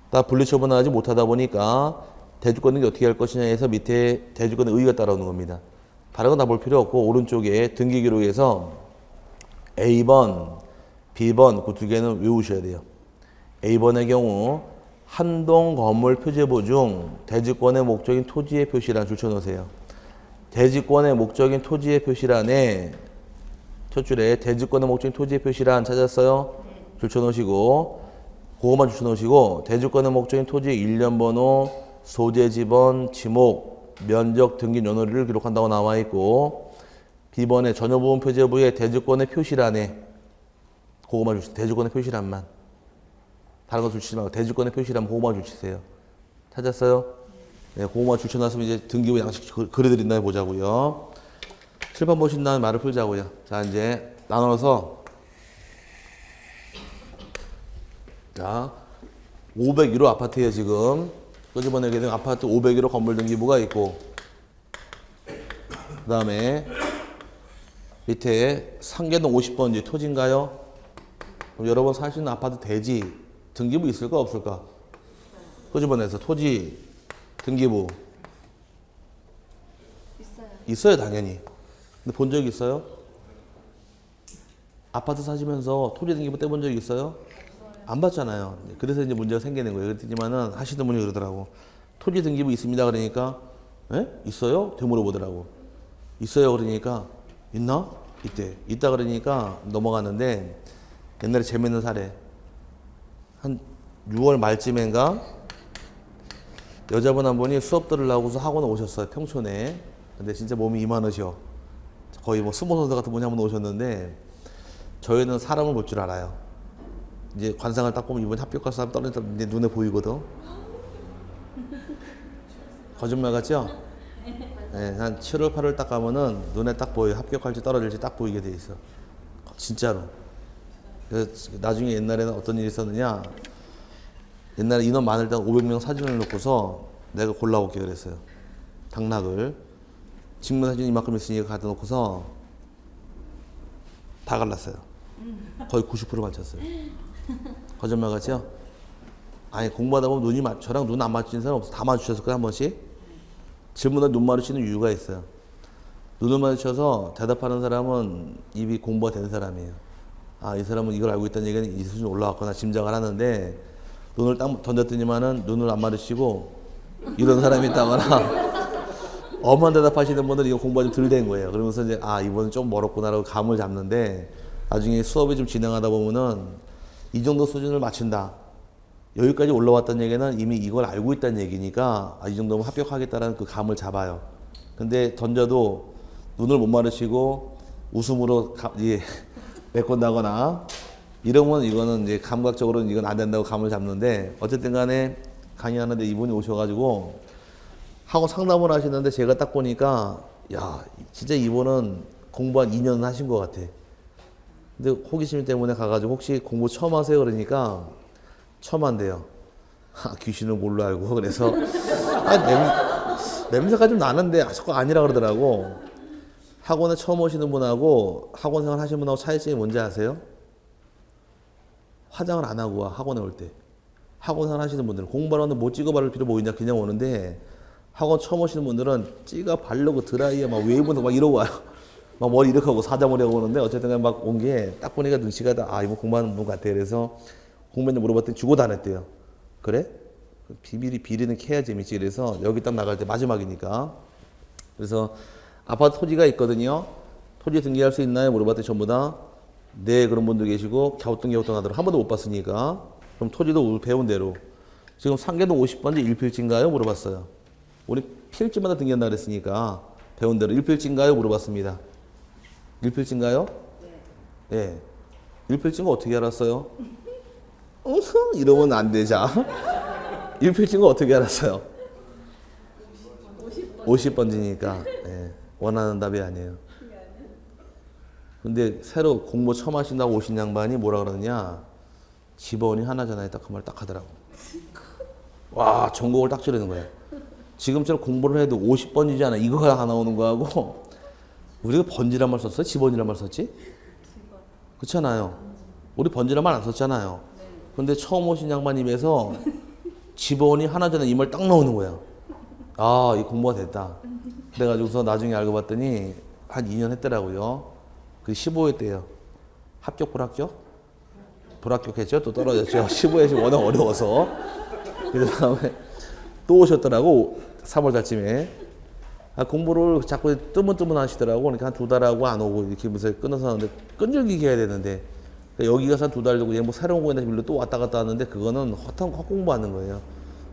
다 분리처분하지 못하다 보니까 대지권 등기 어떻게 할 것이냐 해서 밑에 대지권의 의의가 따라오는 겁니다. 다른 건 다 볼 필요 없고 오른쪽에 등기 기록에서 A번, B번 그 두 개는 외우셔야 돼요. A번의 경우 한동 건물 표제보 중 대지권의 목적인 토지의 표시란 줄 쳐놓으세요. 대지권의 목적인 토지의 표시란에 첫 줄에 대지권의 목적인 토지의 표시란 찾았어요? 줄 쳐놓으시고 그거만 줄 쳐놓으시고 대지권의 목적인 토지의 일련 번호, 소재 지번, 지목, 면적 등기 연호리를 기록한다고 나와 있고 B번에 전유 부분 표제부의 대지권의 표시란에 그거만 주세요. 대지권의 표시란만. 다른 거 주시지 말고 대지권의 표시란 그거만 주시세요. 찾았어요? 네, 그거만 추천하시면 이제 등기부 양식 그려드린다 보자고요. 칠판 보신 다음에 말을 풀자고요. 자, 이제 나눠서 자 501호 아파트예요. 지금 끄집어내게 된 아파트 501호 건물 등기부가 있고 그 다음에 밑에 상계동 50번지 토지인가요? 그럼 여러분 사시는 아파트 대지 등기부 있을까 없을까? 끄집어내서 토지 등기부 있어요 당연히. 근데 본 적 있어요? 아파트 사시면서 토지 등기부 떼본 적 있어요? 안 봤잖아요. 그래서 이제 문제가 생기는 거예요. 그랬지만은 하시는 분이 그러더라고. 토지 등기부 있습니다. 그러니까 에? 있어요? 되물어보더라고. 있어요. 그러니까 있나? 이때 있다 그러니까 넘어갔는데 옛날에 재밌는 사례. 한 6월 말쯤인가 여자분 한 분이 수업 들으려고서 학원에 오셨어요. 평촌에. 근데 진짜 몸이 이만하셔. 거의 뭐 스모선수 같은 분이 한 분 오셨는데 저희는 사람을 볼 줄 알아요. 이제 관상을 딱 보면 이번 합격할 사람 떨어져 내 눈에 보이거든. 거짓말 같죠? 네, 한 7월 8월 딱 가면은 눈에 딱 보여. 합격할지 떨어질지 딱 보이게 돼 있어. 진짜로. 그래서 나중에 옛날에는 어떤 일이 있었느냐. 옛날에 인원 많을 때 500명 사진을 놓고서 내가 골라올게 그랬어요. 당락을. 직무 사진 이만큼 있으니까 갖다 놓고서 다 갈랐어요. 거의 90% 맞췄어요. 거짓말 같죠? 아니 공부하다 보면 눈이 저랑 눈 안 맞추는 사람 없어. 다 맞추셨을 거예요 한 번씩. 질문에 눈 마주치는 이유가 있어요. 눈을 마주쳐서 대답하는 사람은 입이 공부가 된 사람이에요. 아, 이 사람은 이걸 알고 있다는 얘기는 이 수준 올라왔거나 짐작을 하는데 눈을 딱 던졌더니만은 눈을 안 마주치고 이런 사람이 있다거나 엄한 대답하시는 분들은 이거 공부가 좀 덜 된 거예요. 그러면서 이제 아, 이번은 좀 멀었구나라고 감을 잡는데 나중에 수업이 좀 진행하다 보면은 이 정도 수준을 맞춘다. 여기까지 올라왔다는 얘기는 이미 이걸 알고 있다는 얘기니까 아, 이 정도면 합격하겠다라는 그 감을 잡아요. 근데 던져도 눈을 못 마주치고 웃음으로 메꾼다거나 이러면 이거는 이제 감각적으로는 이건 안 된다고 감을 잡는데 어쨌든 간에 강의하는데 이분이 오셔가지고 하고 상담을 하시는데 제가 딱 보니까 야 진짜 이분은 공부 한 2년 하신 것 같아. 근데 호기심 때문에 가가지고 혹시 공부 처음 하세요? 그러니까 처음 한대요. 귀신을 뭘로 알고 그래서 냄새가 좀 나는데 자꾸 아니라 그러더라고. 학원에 처음 오시는 분하고 학원 생활 하시는 분하고 차이점이 뭔지 아세요? 화장을 안 하고 와 학원에 올 때. 학원 생활 하시는 분들은 공부하는데 뭐 찍어 바를 필요 뭐 있냐 그냥 오는데 학원 처음 오시는 분들은 찍어 바르고 드라이어 막 웨이브도 막 이러고 와요. 막 머리 이렇게 하고 사자머리 하고 오는데 어쨌든 막 온 게 딱 보니까 눈치가 아 이거 공부하는 분 같아. 그래서 공부했는데 물어봤더니 죽어도 안 했대요. 그래? 비리는 캐야 재밌지. 그래서 여기 딱 나갈 때 마지막이니까. 그래서 아파트 토지가 있거든요. 토지 등기할 수 있나요? 물어봤더니 전부 다 네 그런 분들 계시고 갸우뚱 하더라고. 한 번도 못 봤으니까. 그럼 토지도 우리 배운 대로. 지금 상계동 50번지 1필지인가요? 물어봤어요. 우리 필지마다 등기한다 그랬으니까 배운 대로 1필지인가요? 물어봤습니다. 1필지인가요? 네. 1필지인 거 어떻게 알았어요? 이러면 안 되자. 1필지인 거 어떻게 알았어요? 50번지니까 네. 원하는 답이 아니에요. 근데 새로 공부 처음 하신다고 오신 양반이 뭐라 그러느냐 집원이 하나잖아요. 딱 그 말 딱 하더라고. 와 전곡을 딱 지르는 거예요. 지금처럼 공부를 해도 50번지잖아. 이거가 다 나오는 거하고 우리가 번지란 말 썼어요? 집원이란 말 썼지? 그렇잖아요. 우리 번지란 말 안 썼잖아요. 근데 처음 오신 양반 입에서 집원이 하나잖아. 이 말 딱 나오는 거야. 아, 이 공부가 됐다. 그래가지고서 나중에 알고 봤더니 한 2년 했더라고요. 그 15회 때요. 합격 불합격? 불합격했죠. 또 떨어졌죠. 15회시 워낙 어려워서. 그 다음에 또 오셨더라고. 3월 달쯤에. 아, 공부를 자꾸 뜨문뜨문 하시더라고. 그러니까 한 2달 하고 안 오고 이렇게 무슨 끊어서 하는데 끈질기게 해야 되는데 그러니까 여기 가서 한 2달 두고 얘 뭐 새로운 거에다 빌려 또 왔다 갔다 하는데 그거는 헛공부하는 거예요.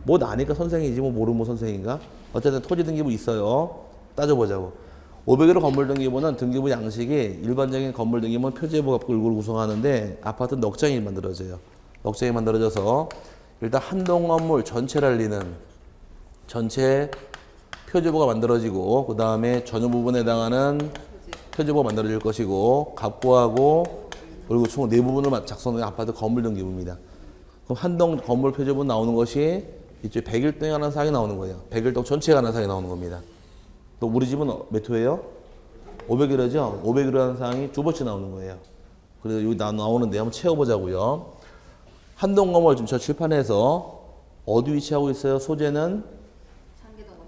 뭐 나니까 선생이지 뭐 모르면 선생인가? 어쨌든 토지 등기부 있어요. 따져보자고. 501호 건물 등기부는 등기부 양식이 일반적인 건물 등기부는 표제부 갖고 일부를 구성하는데 아파트는 넉 장이 만들어져요. 넉 장이 만들어져서 일단 한 동 건물 전체를 알리는 전체 표제보가 만들어지고 그 다음에 전용 부분에 해당하는 표제보가 만들어질 것이고 갑구하고 그리고 총 네 부분을 작성된 아파트 건물 등기부입니다. 그럼 한동 건물 표제부 나오는 것이 이제 101동에 관한 사항이 나오는 거예요. 101동 전체에 관한 사항이 나오는 겁니다. 또 우리 집은 몇 호예요? 501호죠? 501호라는 사항이 두 번째 나오는 거예요. 그래서 여기 나오는데 한번 채워보자고요. 한동 건물 지금 저 칠판에서 어디 위치하고 있어요? 소재는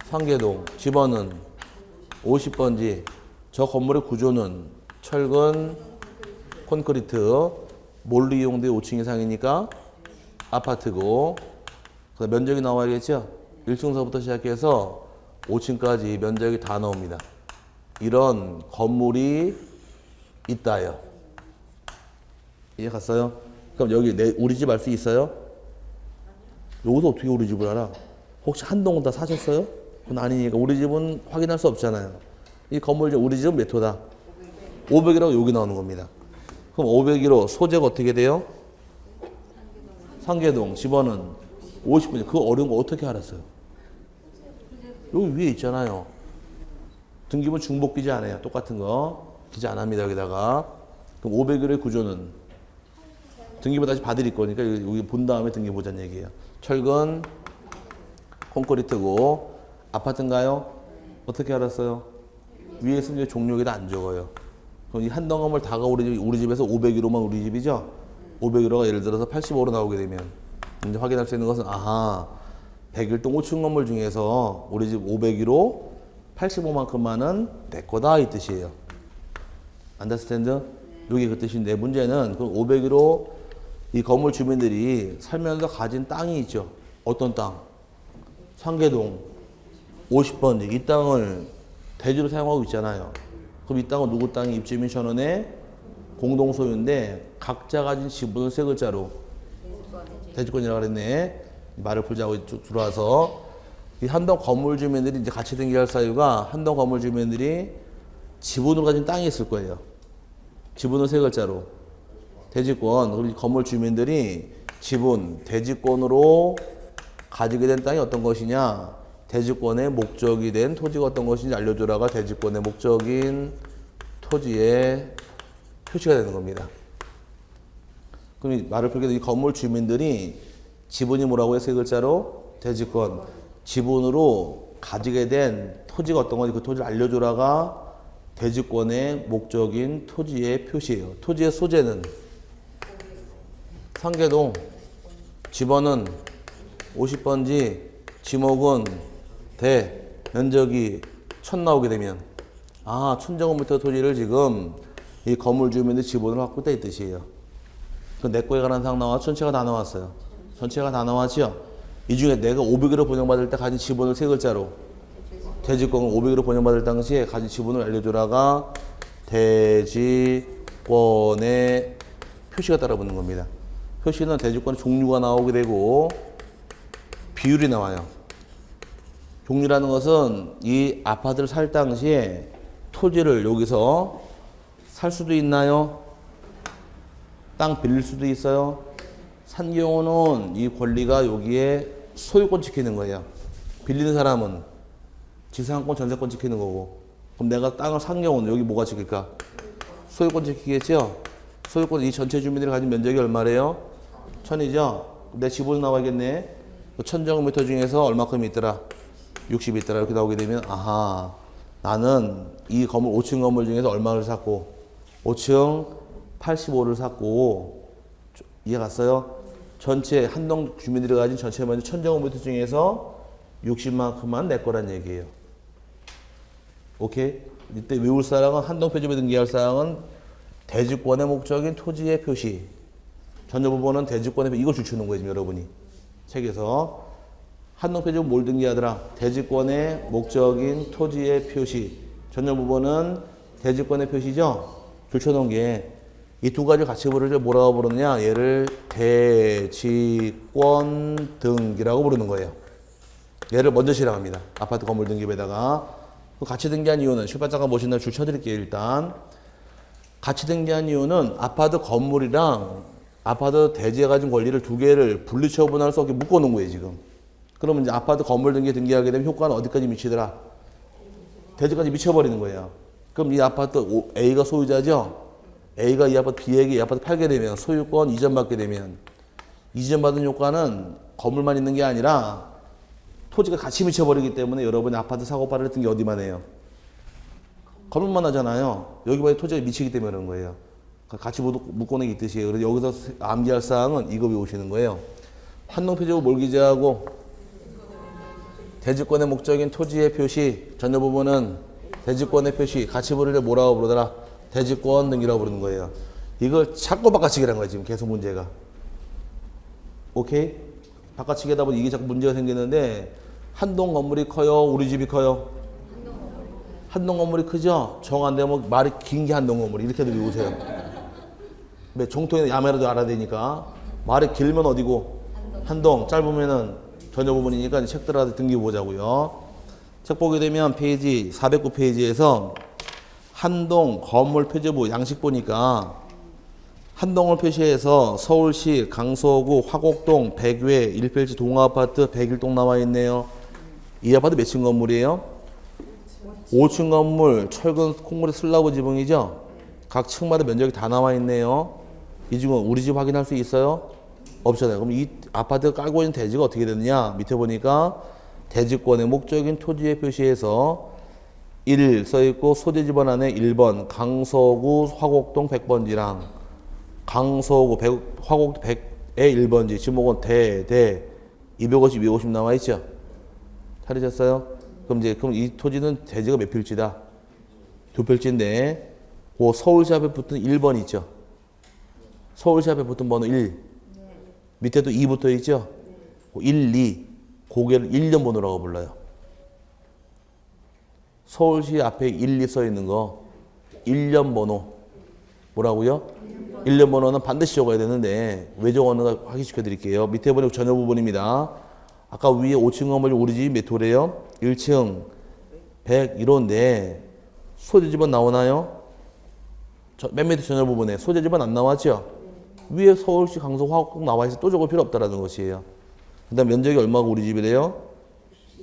상계동, 집원은 50번지, 저 건물의 구조는 철근, 콘크리트, 뭘로 이용돼 5층 이상이니까 아파트고, 면적이 나와야겠죠? 1층서부터 시작해서 5층까지 면적이 다 나옵니다. 이런 건물이 있다요. 이해 갔어요? 그럼 여기 우리 집 알 수 있어요? 여기서 어떻게 우리 집을 알아? 혹시 한 동은 다 사셨어요? 그건 아니니까 우리 집은 확인할 수 없잖아요. 이 건물 중 우리 집은 몇 호다? 500이라고 여기 나오는 겁니다. 그럼 501호 소재가 어떻게 돼요? 상계동, 집원은 50분. 그거 어려운 거 어떻게 알았어요? 여기 위에 있잖아요. 등기부 중복 기재 안 해요. 똑같은 거 기재 안 합니다. 여기다가. 그럼 501호의 구조는 등기부 다시 받을 거니까 여기 본 다음에 등기부 보자는 얘기예요. 철근, 콘크리트고 아파트인가요? 어떻게 알았어요? 위에 쓰는 종료기도 안 적어요. 그럼 이 한동 건물 다가 우리 집에서 501호만 우리 집이죠? 501호가 예를 들어서 85로 나오게 되면 이제 확인할 수 있는 것은 아하 101동 5층 건물 중에서 우리 집 501호 85만큼만은 내 거다 이 뜻이에요. 안더스탠드? 이게 그 뜻인데 문제는 그 501호 이 건물 주민들이 살면서 가진 땅이 있죠. 어떤 땅? 상계동 50번지 이 땅을 대지로 사용하고 있잖아요. 그럼 이 땅은 누구 땅이 입주민 전원의 공동 소유인데 각자 가진 지분을 세 글자로 대지권이라고 그랬네. 말을 풀자고 들어와서 이 한동 건물 주민들이 이제 같이 등기할 사유가 한동 건물 주민들이 지분으로 가진 땅이 있을 거예요. 지분을 세 글자로 대지권. 그리고 건물 주민들이 지분, 대지권으로 가지게 된 땅이 어떤 것이냐? 대지권의 목적이 된 토지가 어떤 것인지 알려주라가 대지권의 목적인 토지의 표시가 되는 겁니다. 그럼 이 말을 풀게 되면 이 건물 주민들이 지분이 뭐라고 해요? 세 글자로 대지권. 지분으로 가지게 된 토지가 어떤 건지 그 토지를 알려주라가 대지권의 목적인 토지의 표시예요. 토지의 소재는 상계동, 집원은 50번지, 지목은 대, 면적이 1000 나오게 되면 아 1000제곱미터 토지를 지금 이 건물 주민들 지분을 갖고 있다 이 뜻이에요. 그 내 거에 관한 사항 나와 전체가 다 나왔어요. 전체가 다 나왔죠. 이 중에 내가 500으로 분양받을 때 가진 지분을 세 글자로 대지권을 500으로 분양받을 당시에 가진 지분을 알려주라가 대지권의 표시가 따라붙는 겁니다. 표시는 대지권의 종류가 나오게 되고 비율이 나와요. 종류라는 것은 이 아파트를 살 당시에 토지를 여기서 살 수도 있나요? 땅 빌릴 수도 있어요. 산 경우는 이 권리가 여기에 소유권 지키는 거예요. 빌리는 사람은 지상권, 전세권 지키는 거고. 그럼 내가 땅을 산 경우는 여기 뭐가 지킬까? 소유권 지키겠죠? 소유권 이 전체 주민들이 가진 면적이 얼마래요? 1000이죠? 내 지분 나와야겠네. 1000제곱미터 중에서 얼마큼 있더라? 60이 있더라. 이렇게 나오게 되면 아하 나는 이 건물 5층 건물 중에서 얼마를 샀고 5층 85를 샀고 이해 갔어요? 전체 한동 주민들이 가진 전체 면적 1000제곱미터 중에서 60만큼만 내 거란 얘기예요. 오케이? 이때 외울 사항은 한동 표지부에 등기할 사항은 대지권의 목적인 토지의 표시. 전혀 부분은 대지권의 표시. 이걸 줄치는 거예요, 지금 여러분이. 책에서. 한동 표지부 뭘 등기하더라? 대지권의 목적인 토지의 표시. 전혀 부분은 대지권의 표시죠? 줄쳐놓은 게. 이 두 가지 같이 부르죠. 뭐라고 부르느냐? 얘를 대지권 등기라고 부르는 거예요. 얘를 먼저 실행합니다. 아파트 건물 등기부에다가. 같이 등기한 이유는 출판자가 보시는 줄 쳐드릴게요. 일단 같이 등기한 이유는 아파트 건물이랑 아파트 대지에 가진 권리를 두 개를 분리처분할 수 없게 묶어놓은 거예요. 지금 그러면 이제 아파트 건물 등기에 등기하게 되면 효과는 어디까지 미치더라? 대지까지 미쳐버리는 거예요. 그럼 이 아파트 A가 소유자죠? A가 이 아파트 B에게 이 아파트 팔게 되면 소유권 이전받게 되면 이전받은 효과는 건물만 있는 게 아니라 토지가 같이 미쳐버리기 때문에 여러분이 아파트 사고 팔을 등기 어디만 해요? 건물만 하잖아요. 여기만 토지가 미치기 때문에 그런 거예요. 같이 묶어내기 이 뜻이에요. 그래서 여기서 암기할 사항은 이거 외우시는 거예요. 한동표지고 뭘 기재하고 대지권의 목적인 토지의 표시 전혀 부분은 대지권의 표시 같이 부를 때 뭐라고 부르더라? 대지권 등기라고 부르는 거예요. 이걸 자꾸 바꿔치기라는 거예요. 지금 계속 문제가. 오케이? 바꿔치기 하다 보니 이게 자꾸 문제가 생기는데 한동 건물이 커요? 우리 집이 커요? 한동 건물이 크죠? 정 안 되면 말이 긴 게 한동 건물 이렇게도 외우세요. 정통에 야매라도 알아야 되니까 말이 길면 어디고? 한동 짧으면은 전혀 부분이니까 책 들어가서 등기 보자고요. 책 보게 되면 페이지 409페이지에서 한동 건물 표지부 양식 보니까 한동을 표시해서 서울시 강서구 화곡동 100회 1필지 동아아파트 101동 나와 있네요. 이 아파트 몇 층 건물이에요? 5층 건물 철근 콩그리트 슬라브 지붕이죠? 각 층마다 면적이 다 나와 있네요. 이 중은 우리 집 확인할 수 있어요? 없잖아요. 그럼 이 아파트가 깔고 있는 대지가 어떻게 되느냐? 밑에 보니까 대지권의 목적인 토지에 표시해서 1 써있고 소재 지번 안에 1번 강서구 화곡동 100번지랑 강서구 화곡 100의 1번지 지목은 250, 250 나와 있죠? 찾으셨어요? 그럼 이 토지는 대지가 몇 필지다? 2필지인데 그 서울시 앞에 붙은 1번 있죠? 서울시 앞에 붙은 번호 1 밑에도 2 붙어 있죠? 1, 2 고개를 1년 번호라고 불러요. 서울시 앞에 1, 2 써 있는 거 1년 번호 뭐라고요? 1년 번호는 반드시 적어야 되는데 왜 적었는가 확인시켜 드릴게요. 밑에 보니 전혀 부분입니다. 아까 위에 5층 건물 우리 집이 몇 호래요? 1층 101호인데 소재 집은 나오나요? 맨 밑에 전혀 부분에 소재 집은 안 나왔죠? 위에 서울시 강서 화곡동 나와 있어 또 적을 필요 없다라는 것이에요. 그 다음 면적이 얼마고 우리 집이래요?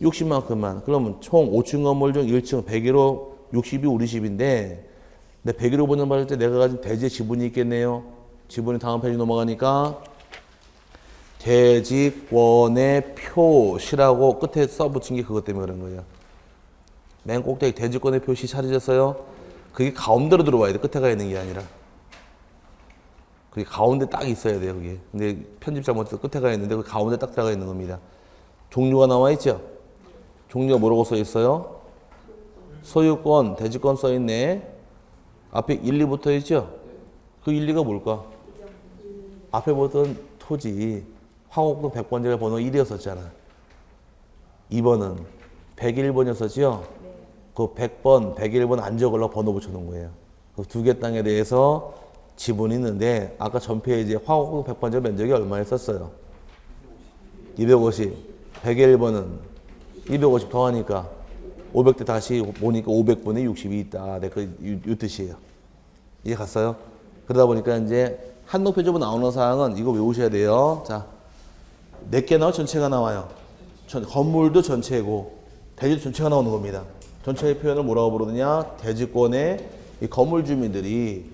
60만큼만. 그러면 총 5층 건물 중 1층 101호 60이 우리 집인데 내 101호 분양 받을 때 내가 가진 대지의 지분이 있겠네요. 지분이 다음 페이지 넘어가니까 대지권의 표시라고 끝에 써붙인 게 그것 때문에 그런 거예요. 맨 꼭대기 대지권의 표시 찾으셨어요? 그게 가운데로 들어와야 돼. 끝에 가 있는 게 아니라. 그게 가운데 딱 있어야 돼요. 그게. 근데 편집 잘못해서 끝에 가 있는데 그 가운데 딱 들어가 있는 겁니다. 종류가 나와 있죠? 종류가 뭐라고 써 있어요? 소유권, 대지권 써 있네. 앞에 1, 2 붙어 있죠? 그 1, 2가 뭘까? 앞에 보던 토지 화곡동 100번지가 번호 1이었었잖아. 2번은 101번이었었죠? 그 100번, 101번 안 적으려고 번호 붙여놓은 거예요. 그 두 개 땅에 대해서 지분이 있는데 아까 전 페이지에 화곡동 100번지 면적이 얼마였었어요? 250. 101번은 250 더하니까 500대 다시 보니까 500분의 60이 있다. 네, 이 뜻이에요. 이해 갔어요? 그러다 보니까 이제 한동표지부 나오는 사항은 이거 외우셔야 돼요. 자, 4개 나와 전체가 나와요. 건물도 전체고 대지도 전체가 나오는 겁니다. 전체의 표현을 뭐라고 부르느냐? 대지권의 이 건물 주민들이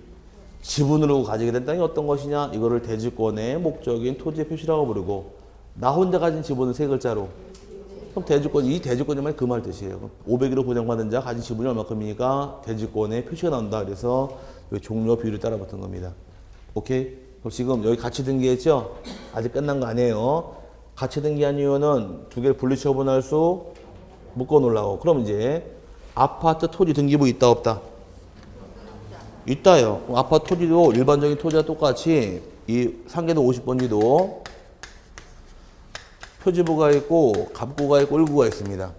지분으로 가지게 된 땅이 어떤 것이냐? 이거를 대지권의 목적인 토지의 표시라고 부르고 나 혼자 가진 지분은 3글자로 그럼 대지권, 이 대지권이면 그 말 뜻이에요. 501호 보장받은 자 가진 지분이 얼마큼이니까 대지권의 표시가 나온다. 그래서 종류와 비율을 따라 붙은 겁니다. 오케이? 그럼 지금 여기 같이 등기했죠? 아직 끝난 거 아니에요. 같이 등기한 이유는 두 개를 분리 처분할 수 묶어 놓으려고. 그럼 이제 아파트 토지 등기부 있다 없다? 있다요. 아파트 토지도 일반적인 토지와 똑같이 이 상계동 50번지도 표지부가 있고 갑구가 있고 을구가 있습니다.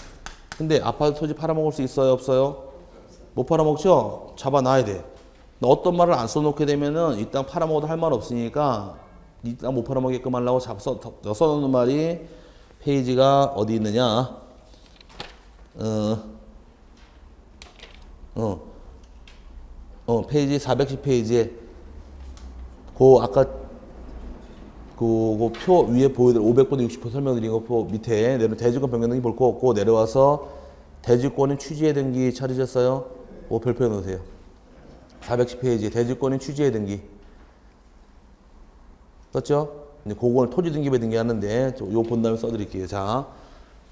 근데 아파트 토지 팔아먹을 수 있어요 없어요? 못 팔아먹죠? 잡아놔야 돼. 어떤 말을 안 써놓게 되면은 이 땅 팔아먹어도 할 말 없으니까 이 땅 못 팔아먹게끔 하려고 써놓는 말이 페이지가 어디 있느냐? 페이지 410페이지에 그 아까 그거 표 위에 보여드릴 500분의 60% 설명드린 거 표 밑에 내려 대지권 변경 등기 볼 거 없고 내려와서 대지권인 취지의 등기 찾으셨어요? 별표 넣으세요. 410페이지 대지권인 취지의 등기 썼죠? 이제 그걸 토지 등기부에 등기하는데 요 본 다음에 써드릴게요. 자,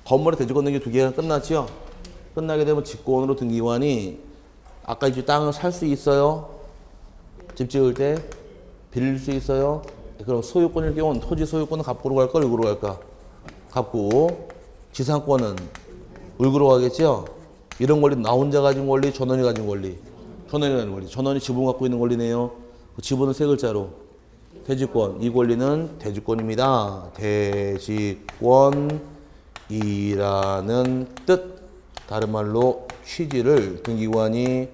건물의 대지권 등기 두 개가 끝났죠? 끝나게 되면 직권으로 등기관이 아까 이제 땅을 살 수 있어요? 집 지을 때 빌릴 수 있어요? 그럼 소유권일 경우는 토지 소유권은 갑구로 갈까 을구로 갈까? 갑구. 지상권은 을구로 가겠죠? 이런 권리 나 혼자 가진 권리, 전원이 가진 권리. 전원이 가진 권리. 전원이 지분 갖고 있는 권리네요. 그 지분은 세 글자로. 대지권. 이 권리는 대지권입니다. 대지권이라는 뜻. 다른 말로 취지를 등기관이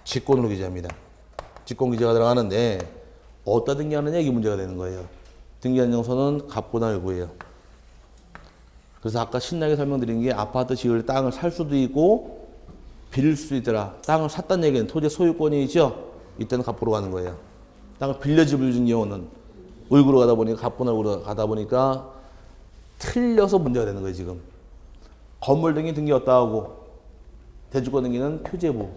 직권으로 기재합니다. 직권 기재가 들어가는데 어디다 등기하느냐 이게 문제가 되는 거예요. 등기한 정서는 갑구나 을구예요. 그래서 아까 신나게 설명드린 게 아파트 지을 땅을 살 수도 있고 빌릴 수도 있더라. 땅을 샀다는 얘기는 토지 소유권이죠. 이때는 갑구로 가는 거예요. 땅을 빌려 집을 준 경우는 을구로 가다 보니까 갑구나 을구로 가다 보니까 틀려서 문제가 되는 거예요. 지금 건물 등기 등기 어디다 하고 대주권 등기는 표제부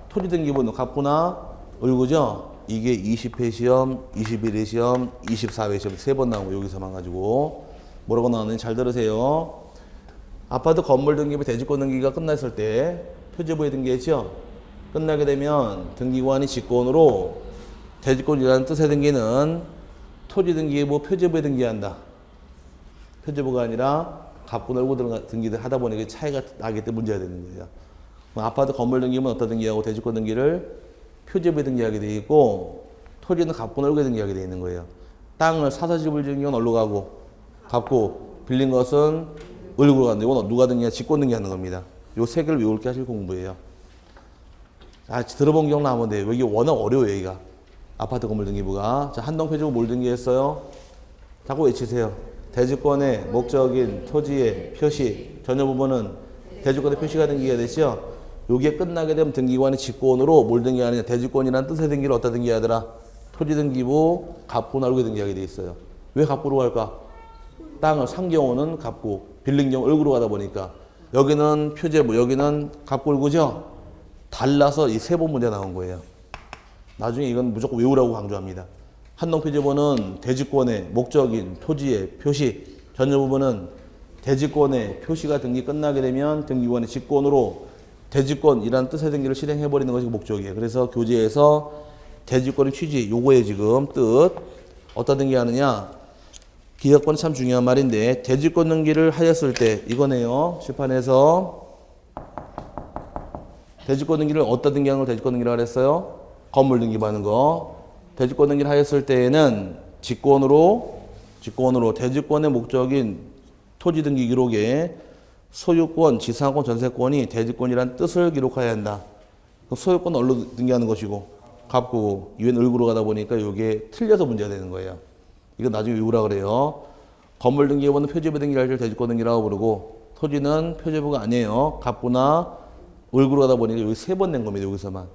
토지 등기부는 갑구나 을구죠. 이게 20회 시험, 21회 시험, 24회 시험 세 번 나오고 여기서만 가지고 뭐라고 나오는지 잘 들으세요. 아파트 건물 등기부 대지권 등기가 끝났을 때 표제부에 등기했죠. 끝나게 되면 등기관이 직권으로 대지권이라는 뜻의 등기는 토지 등기부 표제부에 등기한다. 표제부가 아니라 갑구나 을구 등기를 하다 보니 차이가 나기 때문에 문제가 되는 거예요. 아파트 건물 등기부는 어디다 등기하고 대지권 등기를 표제부에 등기하게 돼 있고 토지는 갑구나 을구에 등기하게 돼 있는 거예요. 땅을 사서 집을 지은 경우는 어디로 가고 갑구, 빌린 것은 을구로 가는데 이건 누가 등기하냐? 직권 등기하는 겁니다. 요 세 개를 외울 게 하실 공부예요. 자, 들어본 기억 나면 돼요. 이게 워낙 어려워요. 여기가 아파트 건물 등기부가. 자, 한동 표제부 뭘 등기했어요? 자꾸 외치세요. 대지권의 목적인 토지의 표시 전혀 부분은 대지권의 표시가 등기가 됐죠. 요게 끝나게 되면 등기관이 직권으로 뭘 등기하느냐? 대지권이라는 뜻의 등기를 어디다 등기하더라? 토지 등기부 갑구나 을구에 등기하게 돼 있어요. 왜 갑구로 갈까? 땅을 산 경우는 갑구, 빌린 경우 을구로 가다 보니까 여기는 표제부, 여기는 갑구 을구죠. 달라서 이 세 번 문제 나온 거예요. 나중에 이건 무조건 외우라고 강조합니다. 한동 표제부는 대지권의 목적인 토지의 표시 전혀 부분은 대지권의 표시가 등기 끝나게 되면 등기관의 직권으로 대지권이라는 뜻의 등기를 실행해버리는 것이 목적이에요. 그래서 교재에서 대지권의 취지, 요거에 지금 뜻, 어디다 등기하느냐. 기억권이 참 중요한 말인데, 대지권 등기를 하였을 때, 이거네요. 시판에서. 대지권 등기를 어디다 등기하는 걸 대지권 등기를 하랬어요? 건물 등기하는 거. 대지권 등기를 하였을 때에는 직권으로 대지권의 목적인 토지 등기 기록에 소유권, 지상권, 전세권이 대지권이란 뜻을 기록해야 한다. 그럼 소유권은 어디로 등기하는 것이고 갑구, 이외는 을구로 가다 보니까 이게 틀려서 문제가 되는 거예요. 이거 나중에 외우라 그래요. 건물 등기부는 표제부 등기를 할 때 대지권 등기라고 부르고 토지는 표제부가 아니에요. 갑구나 을구로 가다 보니까 여기 세 번 낸 겁니다. 여기서만.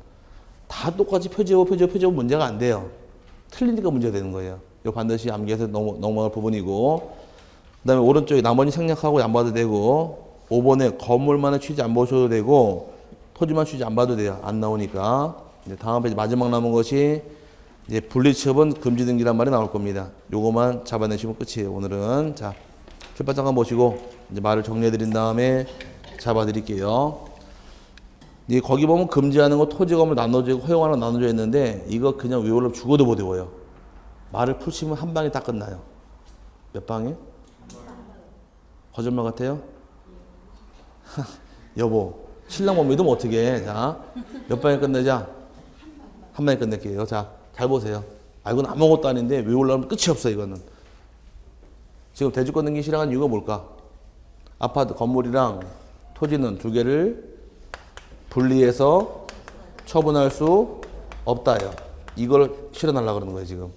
다 똑같이 표제부 문제가 안 돼요. 틀리니까 문제가 되는 거예요. 이거 반드시 암기해서 넘어갈 부분이고 그 다음에 오른쪽에 나머지 생략하고 안 봐도 되고 5번에 건물만의 취지 안 보셔도 되고 토지만 취지 안 봐도 돼요. 안 나오니까. 이제 다음 페이지 마지막 남은 것이 이제 분리처분 금지 등기란 말이 나올 겁니다. 요거만 잡아내시면 끝이에요. 오늘은. 자, 출판 잠깐 보시고 이제 말을 정리해 드린 다음에 잡아 드릴게요. 이 거기 보면 금지하는 거 토지 건물 나눠져 있고 허용하는 거 나눠져 있는데 이거 그냥 외우려면 죽어도 못 외워요. 말을 풀치면 한 방에 딱 끝나요. 몇 방에? 거짓말 같아요? 여보, 신랑 못 믿으면 어떻게 해? 자, 몇 방에 끝내자? 한 방에 끝낼게요. 자, 잘 보세요. 아, 이건 아무것도 아닌데 외우려면 끝이 없어, 이거는. 지금 대지권 등기 실행한 이유가 뭘까? 아파트 건물이랑 토지는 두 개를 분리해서 처분할 수 없다요. 이걸 실현하려고 그러는 거예요, 지금.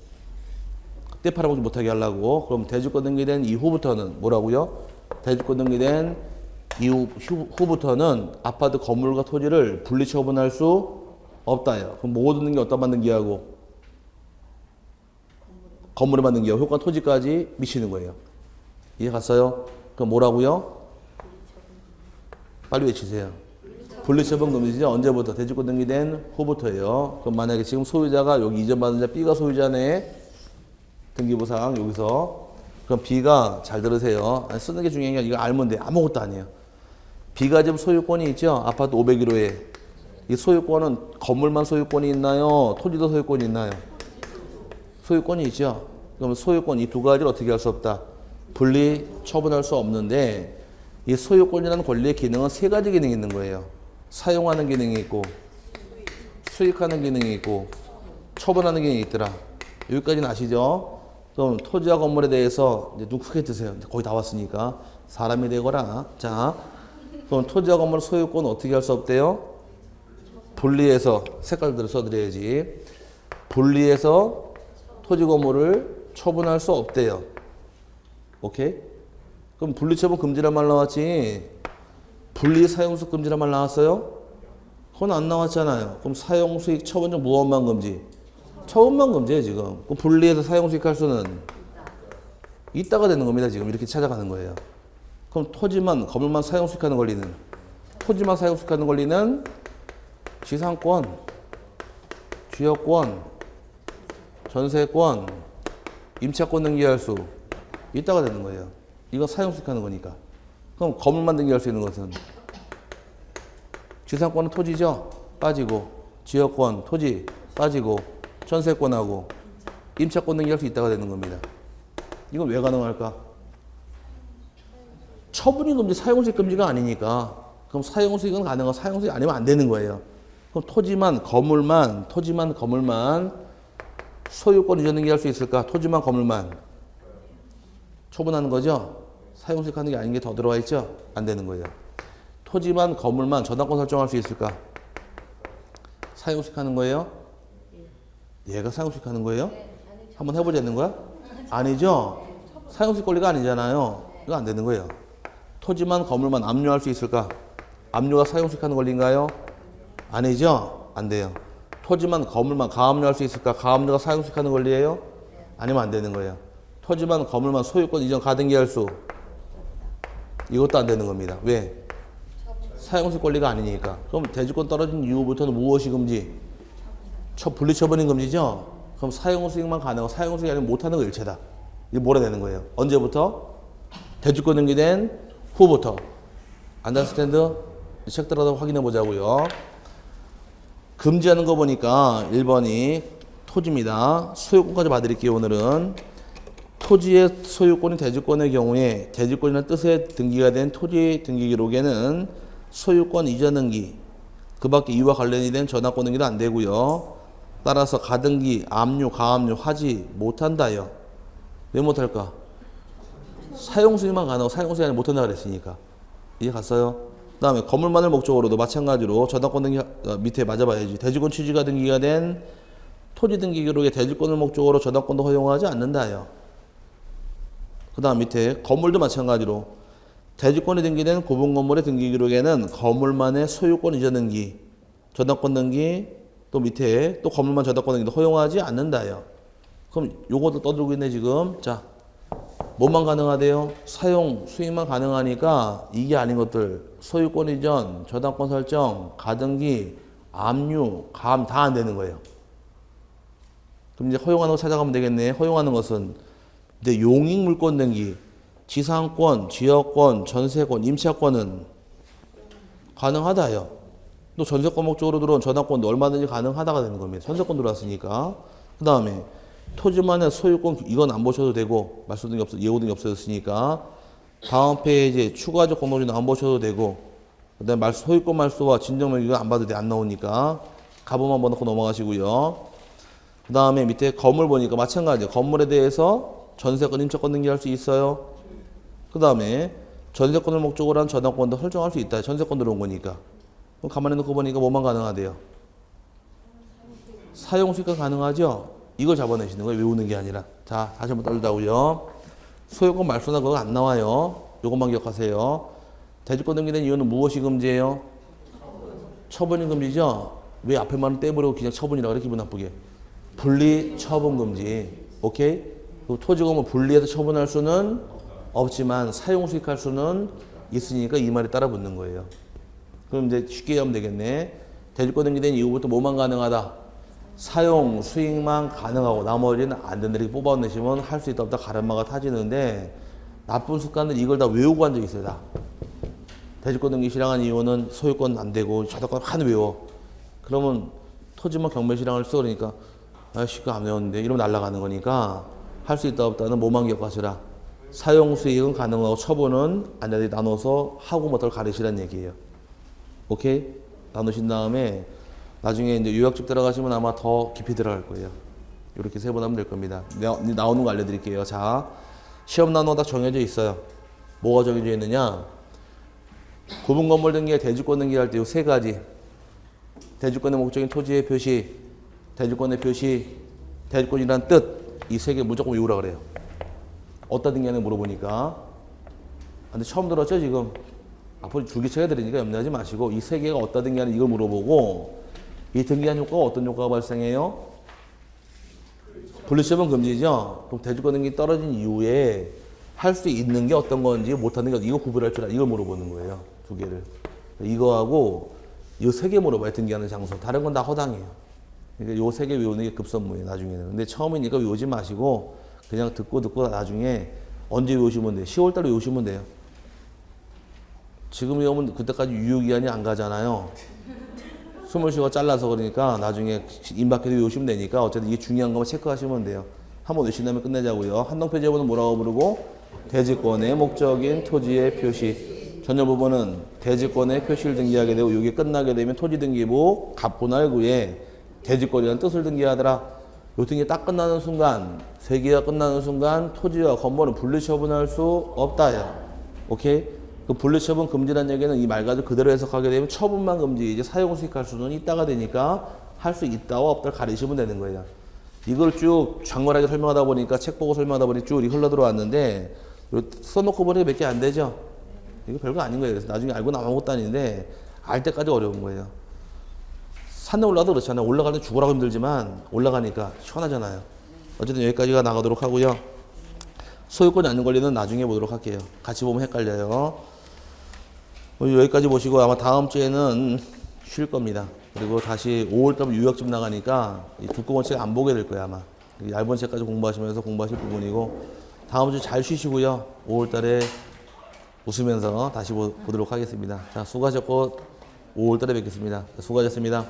때 팔아보지 못하게 하려고. 그럼 대지권 등기된 이후부터는 뭐라고요? 대지권 등기된 이후부터는 아파트 건물과 토지를 분리 처분할 수 없다요. 그럼 모든 등기 어디다 등기하고? 건물에 만든 기업, 효과 토지까지 미치는 거예요. 이해 갔어요? 그럼 뭐라고요? 빨리 외치세요. 분리처분 금지죠. 언제부터? 대지권 등기된 후부터예요. 그럼 만약에 지금 소유자가 여기 이전받은 자 B가 소유자네. 등기부상 여기서. 그럼 B가 잘 들으세요. 아니, 쓰는 게 중요한 게 아니라 이거 알면 돼. 아무것도 아니에요. B가 지금 소유권이 있죠. 아파트 501호에. 이 소유권은 건물만 소유권이 있나요? 토지도 소유권이 있나요? 소유권이 있죠. 그럼 소유권 이 두 가지를 어떻게 할 수 없다? 분리 처분할 수 없는데 이 소유권이라는 권리의 기능은 세 가지 기능이 있는 거예요. 사용하는 기능이 있고 수익하는 기능이 있고 처분하는 기능이 있더라. 여기까지는 아시죠? 그럼 토지와 건물에 대해서 이제 눈 크게 뜨세요. 거의 다 왔으니까 사람이 되거라. 자, 그럼 토지와 건물 소유권은 어떻게 할 수 없대요? 분리해서 색깔들을 써드려야지. 분리해서 토지 건물을 처분할 수 없대요. 오케이? 그럼 분리처분 금지란 말 나왔지. 분리사용수익 금지란 말 나왔어요? 그건 안 나왔잖아요. 그럼 사용수익 처분 중 무엇만 금지? 처분만 금지예요 지금. 그럼 분리해서 사용수익 할 수는 있다가 되는 겁니다. 지금 이렇게 찾아가는 거예요. 그럼 토지만 건물만 사용수익하는 권리는 토지만 사용수익하는 권리는 지상권, 주역권, 전세권, 임차권 등기할 수 있다가 되는 거예요. 이거 사용수익하는 거니까. 그럼 건물만 등기할 수 있는 것은 지상권은 토지죠? 빠지고 지역권, 토지 빠지고 전세권하고 임차권 등기할 수 있다가 되는 겁니다. 이건 왜 가능할까? 처분이 금지, 사용수익 금지가 아니니까. 그럼 사용수익은 가능하고 사용수익 아니면 안 되는 거예요. 그럼 토지만 건물만 소유권 이전 등기할 수 있을까? 토지만 건물만 처분하는 거죠? 사용수익 하는 게 아닌 게 더 들어와 있죠? 안 되는 거예요. 토지만 건물만 저당권 설정할 수 있을까? 사용수익 하는 거예요? 얘가 사용수익 하는 거예요? 한번 해보자는 거야? 아니죠? 사용수익 권리가 아니잖아요. 이거 안 되는 거예요. 토지만 건물만 압류할 수 있을까? 압류가 사용수익 하는 권리인가요? 아니죠? 안 돼요. 토지만 건물만 가압류할 수 있을까? 가압류가 사용수익 하는 권리예요? 아니면 안 되는 거예요. 토지만 건물만 소유권 이전 가등기할 수 이것도 안 되는 겁니다. 왜? 사용수익 권리가 아니니까. 그럼 대지권 떨어진 이후부터는 무엇이 금지? 분리처분이 금지죠? 그럼 사용수익만 가능하고 사용수익이 아니면 못하는 거 일체다. 이게 몰아내는 거예요. 언제부터? 대지권 등기된 후부터. 안다스탠드? 책 들어가서 확인해 보자고요. 금지하는 거 보니까 1번이 토지입니다. 소유권까지 봐드릴게요. 오늘은 토지의 소유권이 대지권의 경우에 대지권이라는 뜻의 등기가 된 토지 등기 기록에는 소유권 이전 등기 그 밖에 이와 관련이 된 전환권 등기도 안 되고요. 따라서 가등기, 압류, 가압류 하지 못한다요. 왜 못할까? 사용수익만 가능하고 사용수익이 아니라 못한다 그랬으니까. 이해 갔어요? 그 다음에 건물만을 목적으로도 마찬가지로 저당권 등기 밑에 맞아봐야지. 대지권 취지가 등기가 된 토지 등기 기록에 대지권을 목적으로 저당권도 허용하지 않는다요. 그 다음 밑에 건물도 마찬가지로 대지권이 등기된 구분 건물의 등기 기록에는 건물만의 소유권 이전 등기, 저당권 등기 또 밑에 또 건물만 저당권 등기도 허용하지 않는다요. 그럼 요것도 떠들고 있네 지금. 자, 뭐만 가능하대요? 사용, 수익만 가능하니까 이게 아닌 것들 소유권 이전, 저당권 설정, 가등기, 압류, 가압 다 안 되는 거예요. 그럼 이제 허용하는 거 찾아가면 되겠네. 허용하는 것은 근데 용익 물권 등기, 지상권, 지역권, 전세권, 임차권은 가능하다요. 또 전세권 목적으로 들어온 저당권도 얼마든지 가능하다가 되는 겁니다. 전세권 들어왔으니까. 그 다음에 토지만의 소유권 이건 안 보셔도 되고 말소 등이 예고 등이 없어졌으니까 다음 페이지에 추가적 공로주는 안 보셔도 되고 그다음에 소유권 말소와 진정명 이거 안 봐도 돼. 안 나오니까 가보만 넣고 넘어가시고요. 그 다음에 밑에 건물 보니까 마찬가지예요. 건물에 대해서 전세권, 임차권 등기할 수 있어요. 그 다음에 전세권을 목적으로 한 저당권도 설정할 수 있다. 전세권 들어온 거니까. 그럼 가만히 놓고 보니까 뭐만 가능하대요? 사용수익가 가능하죠? 이걸 잡아내시는 거예요. 외우는 게 아니라. 자, 다시 한번 떠들자고요. 소유권 말소나 그거 안 나와요. 요것만 기억하세요. 대지권 등기된 이유는 무엇이 금지예요? 처분이 금지죠? 왜 앞에 말은 떼버리고 그냥 처분이라고 그래? 기분 나쁘게. 분리 처분 금지. 오케이? 그 토지공은 분리해서 처분할 수는 없지만 사용 수익할 수는 있으니까 이 말이 따라 붙는 거예요. 그럼 이제 쉽게 하면 되겠네. 대주권 등기된 이후부터 뭐만 가능하다? 사용 수익만 가능하고 나머지는 안 된다 이렇게 뽑아내시면 할 수 있다 없다 가르마가 타지는데 나쁜 습관은 이걸 다 외우고 앉아 있어요. 다. 대주권 등기 실행한 이유는 소유권 안 되고 저작권 한 외워. 그러면 토지만 경매 실행할 수 그러니까 아이씨 그거 안 외웠는데 이러면 날아가는 거니까 할 수 있다 없다는 뭐만 기억하시라. 사용 수익은 가능하고 처분은 안 되게 나눠서 하고 못할 가르치라는 얘기예요. 오케이? 나누신 다음에 나중에 이제 요약집 들어가시면 아마 더 깊이 들어갈 거예요. 이렇게 세 번 하면 될 겁니다. 나오는 거 알려드릴게요. 자, 시험 난로 다 정해져 있어요. 뭐가 정해져 있느냐? 구분 건물 등기에 대주권 등기할 때 이 세 가지. 대주권의 목적인 토지의 표시, 대주권의 표시, 대주권이란 뜻. 이 세 개 무조건 외우라 그래요. 어디다 등기하는 물어보니까. 근데 처음 들었죠 지금? 앞으로 줄기차게 들으니까 염려하지 마시고 이 세 개가 어디다 등기하는 이걸 물어보고 이 등기한 효과가 어떤 효과가 발생해요? 분리처분 금지죠? 그럼 대주권 등기 떨어진 이후에 할 수 있는 게 어떤 건지 못하는 게 이거 구별할 줄 알아. 이걸 물어보는 거예요. 두 개를. 이거하고 이 세 개 물어봐요. 등기하는 장소. 다른 건 다 허당이에요. 그러니까 요 세 개 외우는 게 급선무예요. 나중에는. 근데 처음이니까 외우지 마시고 그냥 듣고 나중에 언제 외우시면 돼요? 10월달에 외우시면 돼요. 지금 외우면 그때까지 유효기한이 안 가잖아요. 20시간 잘라서 그러니까 나중에 임박해서 외우시면 되니까 어쨌든 이게 중요한 것만 체크하시면 돼요. 한번 외신 다음에 끝내자고요. 한동표 제보는 뭐라고 부르고? 대지권의 목적인 토지의 표시. 전혀 부분은 대지권의 표시를 등기하게 되고 이게 끝나게 되면 토지등기부 갑분할구에 대지권이라는 뜻을 등기하더라. 요 등기 딱 끝나는 순간, 세 개가 끝나는 순간 토지와 건물은 분리처분할 수 없다요. 오케이? 그 분리처분 금지라는 얘기는 이 말 가지고 그대로 해석하게 되면 처분만 금지, 이제 사용 수익할 수는 있다가 되니까 할 수 있다와 없다를 가리시면 되는 거예요. 이걸 쭉 장관하게 설명하다 보니까 책 보고 설명하다 보니 쭉 흘러 들어왔는데 써놓고 보니까 몇 개 안 되죠. 이거 별거 아닌 거예요. 그래서 나중에 알고 아무것도 아닌데 알 때까지 어려운 거예요. 산에 올라도 그렇잖아요. 올라갈 때 죽으라고 힘들지만 올라가니까 시원하잖아요. 어쨌든 여기까지가 나가도록 하고요. 소유권이 아닌 권리는 나중에 보도록 할게요. 같이 보면 헷갈려요. 여기까지 보시고 아마 다음 주에는 쉴 겁니다. 그리고 다시 5월달부터 유학집 나가니까 이 두꺼운 책 안 보게 될 거예요 아마. 얇은 책까지 공부하시면서 공부하실 부분이고 다음 주 잘 쉬시고요. 5월달에 웃으면서 다시 보도록 하겠습니다. 자, 수고하셨고 5월달에 뵙겠습니다. 수고하셨습니다.